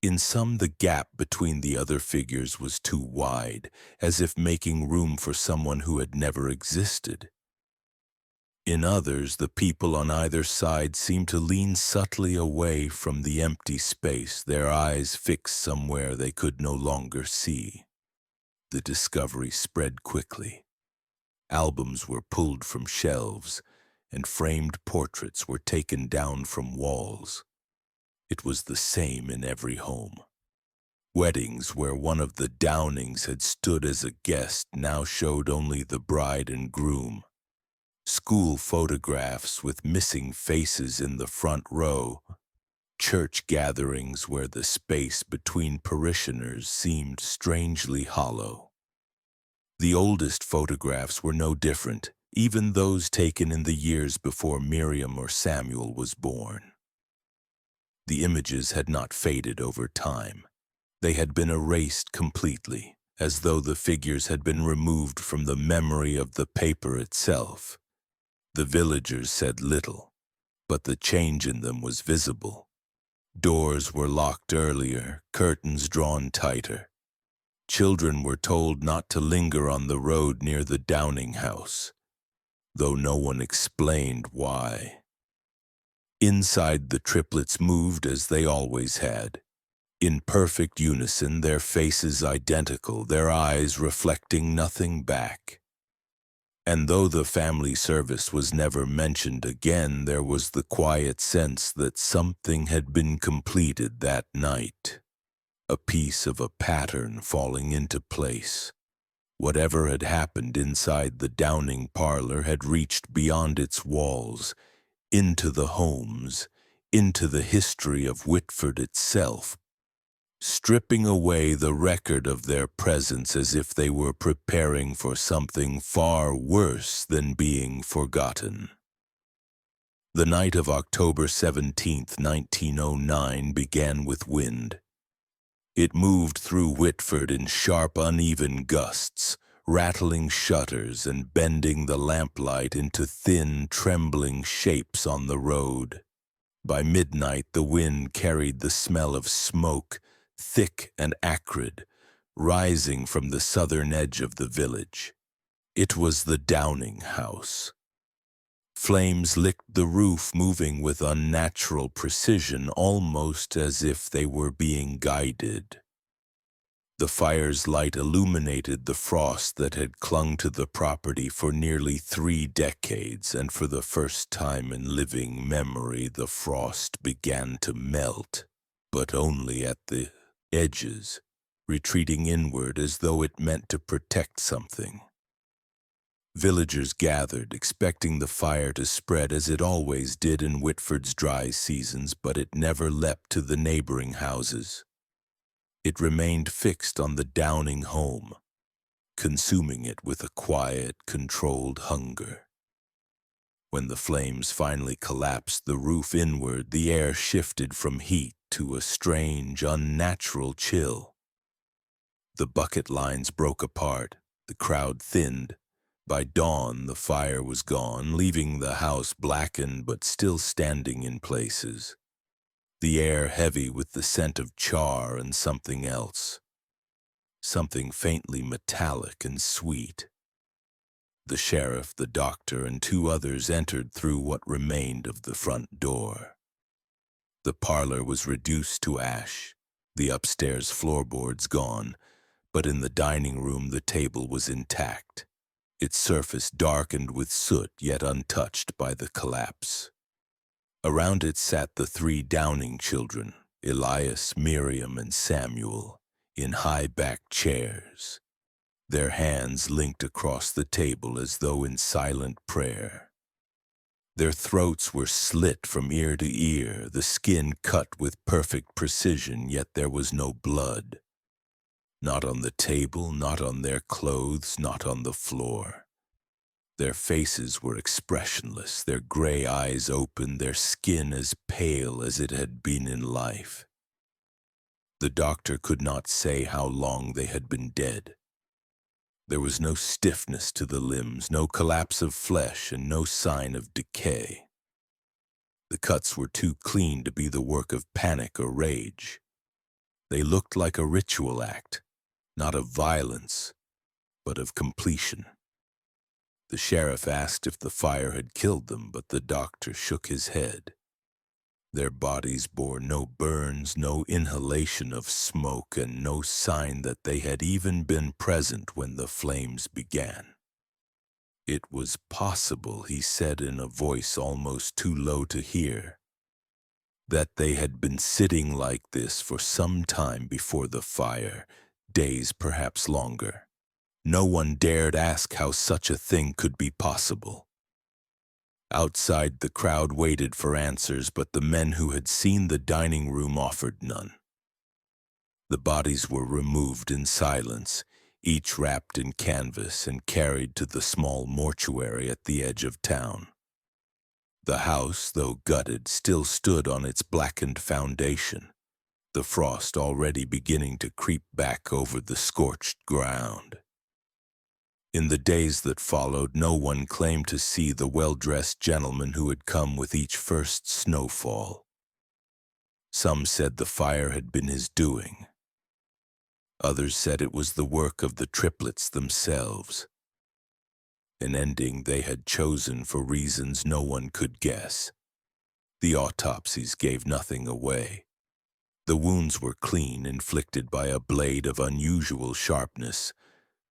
In some, the gap between the other figures was too wide, as if making room for someone who had never existed. In others, the people on either side seemed to lean subtly away from the empty space, their eyes fixed somewhere they could no longer see. The discovery spread quickly. Albums were pulled from shelves, and framed portraits were taken down from walls. It was the same in every home. Weddings where one of the Downings had stood as a guest now showed only the bride and groom. School photographs with missing faces in the front row. Church gatherings where the space between parishioners seemed strangely hollow. The oldest photographs were no different, even those taken in the years before Miriam or Samuel was born. The images had not faded over time. They had been erased completely, as though the figures had been removed from the memory of the paper itself. The villagers said little, but the change in them was visible. Doors were locked earlier, curtains drawn tighter. Children were told not to linger on the road near the Downing house, though no one explained why. Inside, the triplets moved as they always had. In perfect unison, their faces identical, their eyes reflecting nothing back. And though the family service was never mentioned again, there was the quiet sense that something had been completed that night. A piece of a pattern falling into place. Whatever had happened inside the Downing parlor had reached beyond its walls, into the homes, into the history of Whitford itself, stripping away the record of their presence as if they were preparing for something far worse than being forgotten. The night of October 17th, 1909 began with wind. It moved through Whitford in sharp, uneven gusts, rattling shutters and bending the lamplight into thin, trembling shapes on the road. By midnight, the wind carried the smell of smoke, thick and acrid, rising from the southern edge of the village. It was the Downing house. Flames licked the roof, moving with unnatural precision, almost as if they were being guided. The fire's light illuminated the frost that had clung to the property for nearly 3 decades, and for the first time in living memory, the frost began to melt, but only at the edges, retreating inward as though it meant to protect something. Villagers gathered, expecting the fire to spread as it always did in Whitford's dry seasons, but it never leapt to the neighboring houses. It remained fixed on the Downing home, consuming it with a quiet, controlled hunger. When the flames finally collapsed the roof inward, the air shifted from heat to a strange, unnatural chill. The bucket lines broke apart, the crowd thinned. By dawn, the fire was gone, leaving the house blackened but still standing in places. The air heavy with the scent of char and something else. Something faintly metallic and sweet. The sheriff, the doctor, and 2 others entered through what remained of the front door. The parlor was reduced to ash, the upstairs floorboards gone, but in the dining room the table was intact, its surface darkened with soot yet untouched by the collapse. Around it sat the 3 Downing children, Elias, Miriam, and Samuel, in high-backed chairs, their hands linked across the table as though in silent prayer. Their throats were slit from ear to ear, the skin cut with perfect precision, yet there was no blood. Not on the table, not on their clothes, not on the floor. Their faces were expressionless, their gray eyes open, their skin as pale as it had been in life. The doctor could not say how long they had been dead. There was no stiffness to the limbs, no collapse of flesh, and no sign of decay. The cuts were too clean to be the work of panic or rage. They looked like a ritual act, not of violence, but of completion. The sheriff asked if the fire had killed them, but the doctor shook his head. Their bodies bore no burns, no inhalation of smoke, and no sign that they had even been present when the flames began. It was possible, he said in a voice almost too low to hear, that they had been sitting like this for some time before the fire, days perhaps longer. No one dared ask how such a thing could be possible. Outside, the crowd waited for answers, but the men who had seen the dining room offered none. The bodies were removed in silence, each wrapped in canvas and carried to the small mortuary at the edge of town. The house, though gutted, still stood on its blackened foundation, the frost already beginning to creep back over the scorched ground. In the days that followed, no one claimed to see the well-dressed gentleman who had come with each first snowfall. Some said the fire had been his doing. Others said it was the work of the triplets themselves, an ending they had chosen for reasons no one could guess. The autopsies gave nothing away. The wounds were clean, inflicted by a blade of unusual sharpness,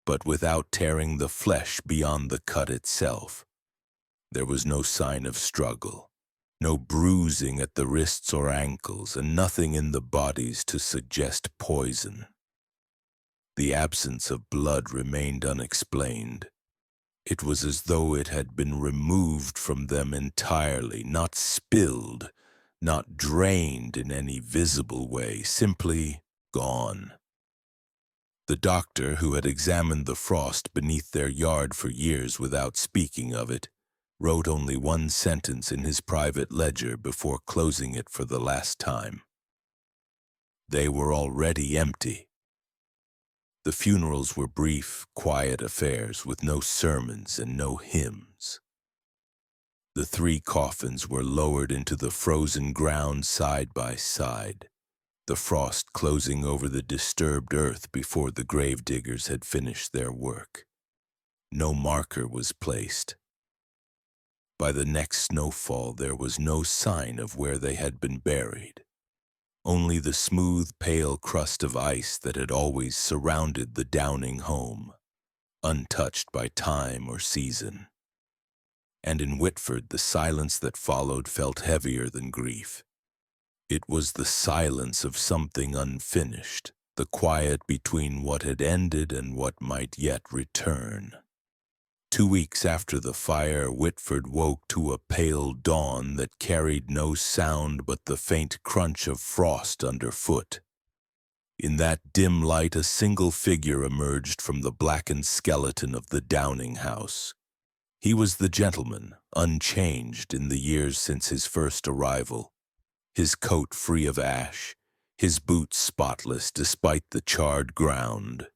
but without tearing the flesh beyond the cut itself. There was no sign of struggle, no bruising at the wrists or ankles, and nothing in the bodies to suggest poison. The absence of blood remained unexplained. It was as though it had been removed from them entirely, not spilled, not drained in any visible way, simply gone. The doctor, who had examined the frost beneath their yard for years without speaking of it, wrote only one sentence in his private ledger before closing it for the last time. They were already empty. The funerals were brief, quiet affairs with no sermons and no hymns. The 3 coffins were lowered into the frozen ground side by side, the frost closing over the disturbed earth before the gravediggers had finished their work. No marker was placed. By the next snowfall, there was no sign of where they had been buried. Only the smooth, pale crust of ice that had always surrounded the Downing home, untouched by time or season. And in Whitford, the silence that followed felt heavier than grief. It was the silence of something unfinished, the quiet between what had ended and what might yet return. 2 weeks after the fire, Whitford woke to a pale dawn that carried no sound but the faint crunch of frost underfoot. In that dim light, a single figure emerged from the blackened skeleton of the Downing house. He was the gentleman, unchanged in the years since his first arrival, his coat free of ash, his boots spotless despite the charred ground.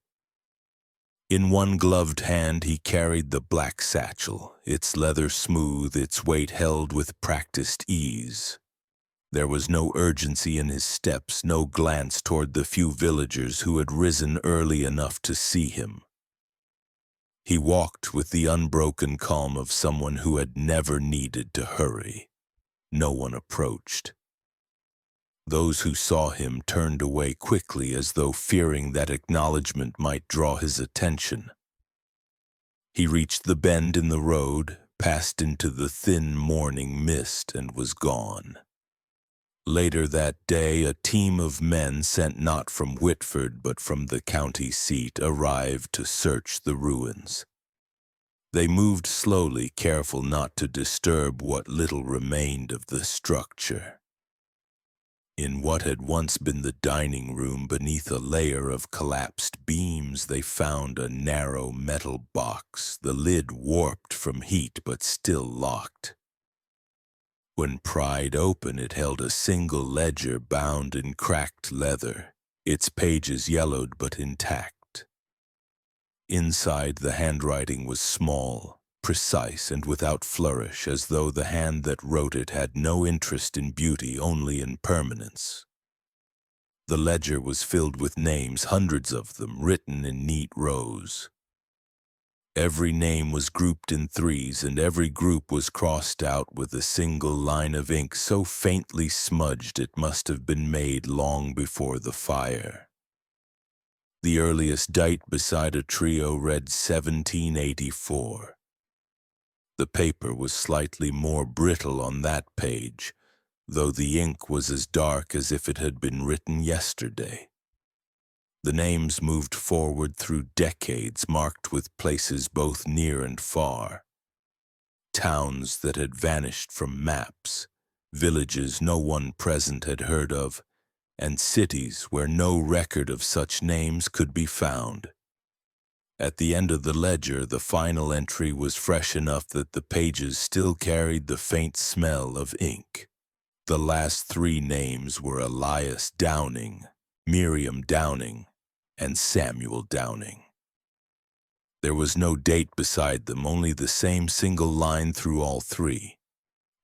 In one gloved hand he carried the black satchel, its leather smooth, its weight held with practiced ease. There was no urgency in his steps, no glance toward the few villagers who had risen early enough to see him. He walked with the unbroken calm of someone who had never needed to hurry. No one approached. Those who saw him turned away quickly as though fearing that acknowledgement might draw his attention. He reached the bend in the road, passed into the thin morning mist, and was gone. Later that day, a team of men sent not from Whitford but from the county seat arrived to search the ruins. They moved slowly, careful not to disturb what little remained of the structure. In what had once been the dining room, beneath a layer of collapsed beams, they found a narrow metal box, the lid warped from heat but still locked. When pried open, it held a single ledger bound in cracked leather, its pages yellowed but intact. Inside, the handwriting was small, precise and without flourish, as though the hand that wrote it had no interest in beauty, only in permanence. The ledger was filled with names, hundreds of them, written in neat rows. Every name was grouped in threes, and every group was crossed out with a single line of ink so faintly smudged it must have been made long before the fire. The earliest date beside a trio read 1784. The paper was slightly more brittle on that page, though the ink was as dark as if it had been written yesterday. The names moved forward through decades marked with places both near and far. Towns that had vanished from maps, villages no one present had heard of, and cities where no record of such names could be found. At the end of the ledger, the final entry was fresh enough that the pages still carried the faint smell of ink. The last three names were Elias Downing, Miriam Downing, and Samuel Downing. There was no date beside them, only the same single line through all three.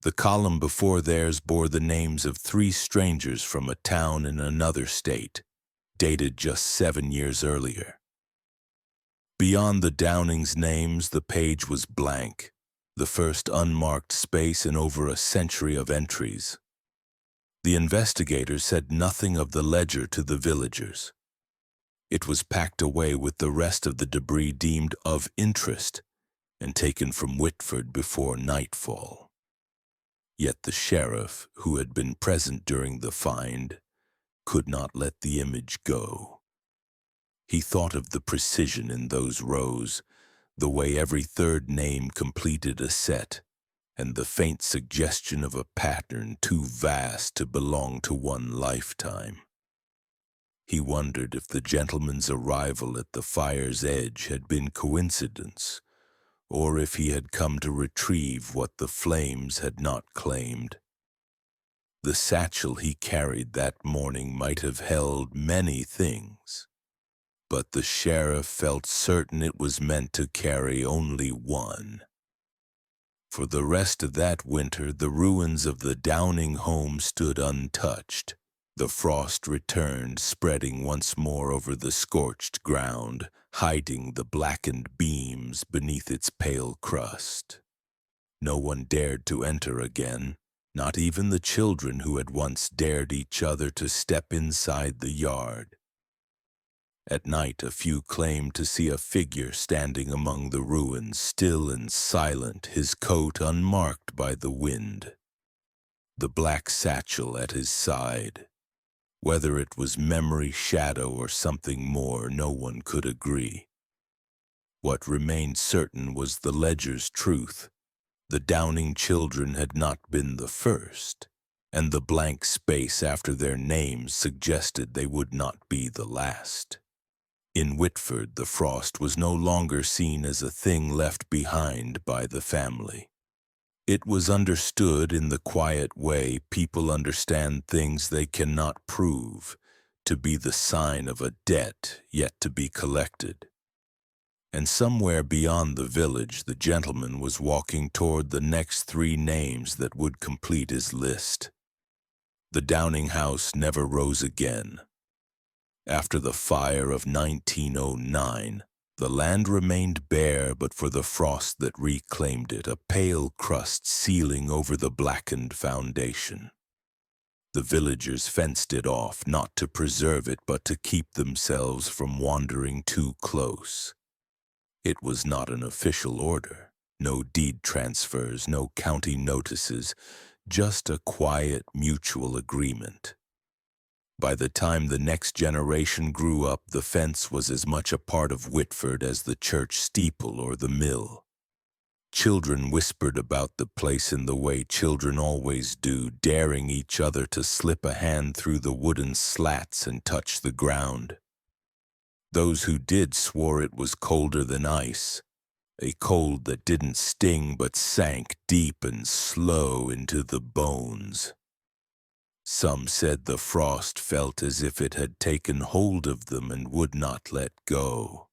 The column before theirs bore the names of three strangers from a town in another state, dated just 7 years earlier. Beyond the Downings' names, the page was blank, the first unmarked space in over a century of entries. The investigators said nothing of the ledger to the villagers. It was packed away with the rest of the debris deemed of interest and taken from Whitford before nightfall. Yet the sheriff, who had been present during the find, could not let the image go. He thought of the precision in those rows, the way every third name completed a set, and the faint suggestion of a pattern too vast to belong to one lifetime. He wondered if the gentleman's arrival at the fire's edge had been coincidence, or if he had come to retrieve what the flames had not claimed. The satchel he carried that morning might have held many things, but the sheriff felt certain it was meant to carry only one. For the rest of that winter, the ruins of the Downing home stood untouched. The frost returned, spreading once more over the scorched ground, hiding the blackened beams beneath its pale crust. No one dared to enter again, not even the children who had once dared each other to step inside the yard. At night, a few claimed to see a figure standing among the ruins, still and silent, his coat unmarked by the wind, the black satchel at his side. Whether it was memory, shadow, or something more, no one could agree. What remained certain was the ledger's truth. The Downing children had not been the first, and the blank space after their names suggested they would not be the last. In Whitford, the frost was no longer seen as a thing left behind by the family. It was understood in the quiet way people understand things they cannot prove, to be the sign of a debt yet to be collected. And somewhere beyond the village, the gentleman was walking toward the next three names that would complete his list. The Downing house never rose again. After the fire of 1909, the land remained bare but for the frost that reclaimed it, a pale crust sealing over the blackened foundation. The villagers fenced it off, not to preserve it but to keep themselves from wandering too close. It was not an official order, no deed transfers, no county notices, just a quiet mutual agreement. By the time the next generation grew up, the fence was as much a part of Whitford as the church steeple or the mill. Children whispered about the place in the way children always do, daring each other to slip a hand through the wooden slats and touch the ground. Those who did swore it was colder than ice, a cold that didn't sting but sank deep and slow into the bones. Some said the frost felt as if it had taken hold of them and would not let go.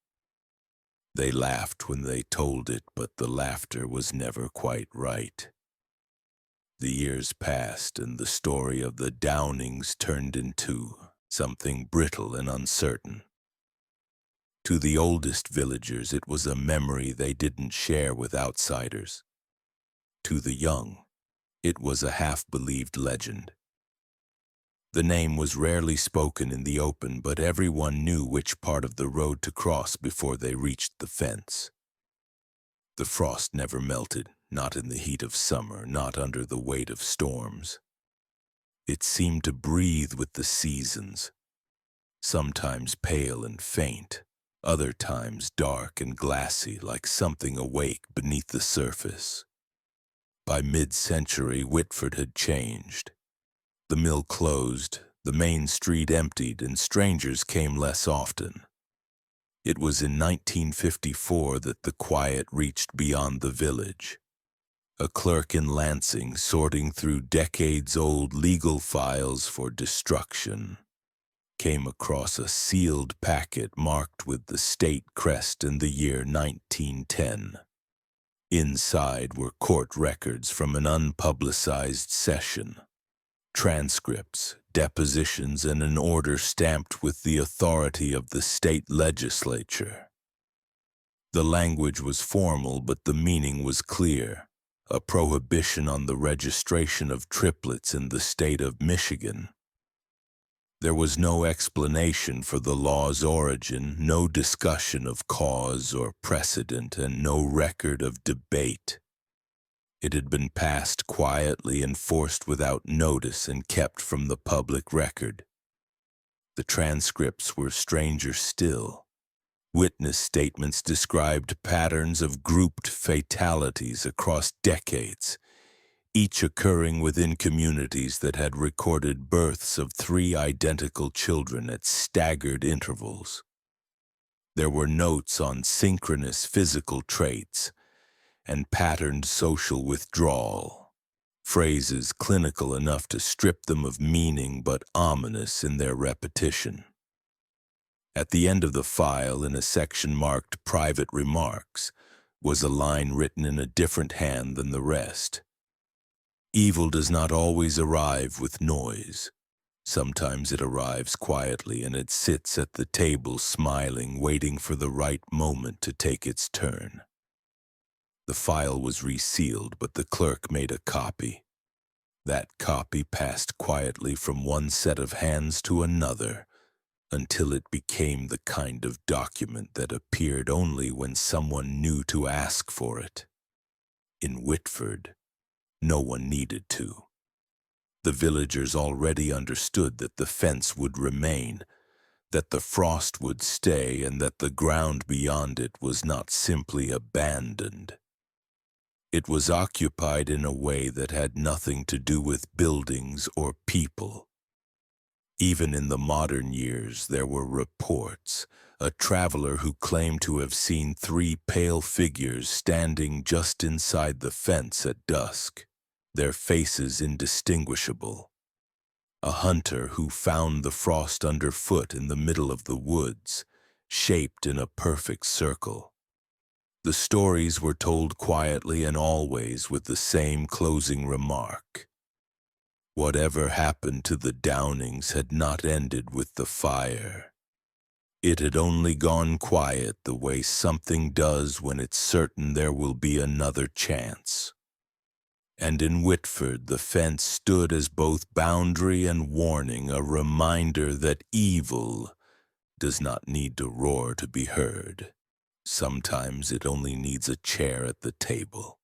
They laughed when they told it, but the laughter was never quite right. The years passed, and the story of the Downings turned into something brittle and uncertain. To the oldest villagers, it was a memory they didn't share with outsiders. To the young, it was a half-believed legend. The name was rarely spoken in the open, but everyone knew which part of the road to cross before they reached the fence. The frost never melted, not in the heat of summer, not under the weight of storms. It seemed to breathe with the seasons, sometimes pale and faint, other times dark and glassy, like something awake beneath the surface. By mid-century, Whitford had changed. The mill closed, the main street emptied, and strangers came less often. It was in 1954 that the quiet reached beyond the village. A clerk in Lansing, sorting through decades-old legal files for destruction, came across a sealed packet marked with the state crest and the year 1910. Inside were court records from an unpublicized session, transcripts, depositions, and an order stamped with the authority of the state legislature. The language was formal, but the meaning was clear: a prohibition on the registration of triplets in the state of Michigan. There was no explanation for the law's origin, no discussion of cause or precedent, and no record of debate. It had been passed quietly, enforced without notice, and kept from the public record. The transcripts were stranger still. Witness statements described patterns of grouped fatalities across decades, each occurring within communities that had recorded births of 3 identical children at staggered intervals. There were notes on synchronous physical traits and patterned social withdrawal, phrases clinical enough to strip them of meaning but ominous in their repetition. At the end of the file, in a section marked Private Remarks, was a line written in a different hand than the rest. Evil does not always arrive with noise. Sometimes it arrives quietly, and it sits at the table smiling, waiting for the right moment to take its turn. The file was resealed, but the clerk made a copy. That copy passed quietly from one set of hands to another, until it became the kind of document that appeared only when someone knew to ask for it. In Whitford, no one needed to. The villagers already understood that the fence would remain, that the frost would stay, and that the ground beyond it was not simply abandoned. It was occupied in a way that had nothing to do with buildings or people. Even in the modern years, there were reports. A traveler who claimed to have seen 3 pale figures standing just inside the fence at dusk, their faces indistinguishable. A hunter who found the frost underfoot in the middle of the woods, shaped in a perfect circle. The stories were told quietly and always with the same closing remark: whatever happened to the Downings had not ended with the fire. It had only gone quiet the way something does when it's certain there will be another chance. And in Whitford, the fence stood as both boundary and warning, a reminder that evil does not need to roar to be heard. Sometimes it only needs a chair at the table.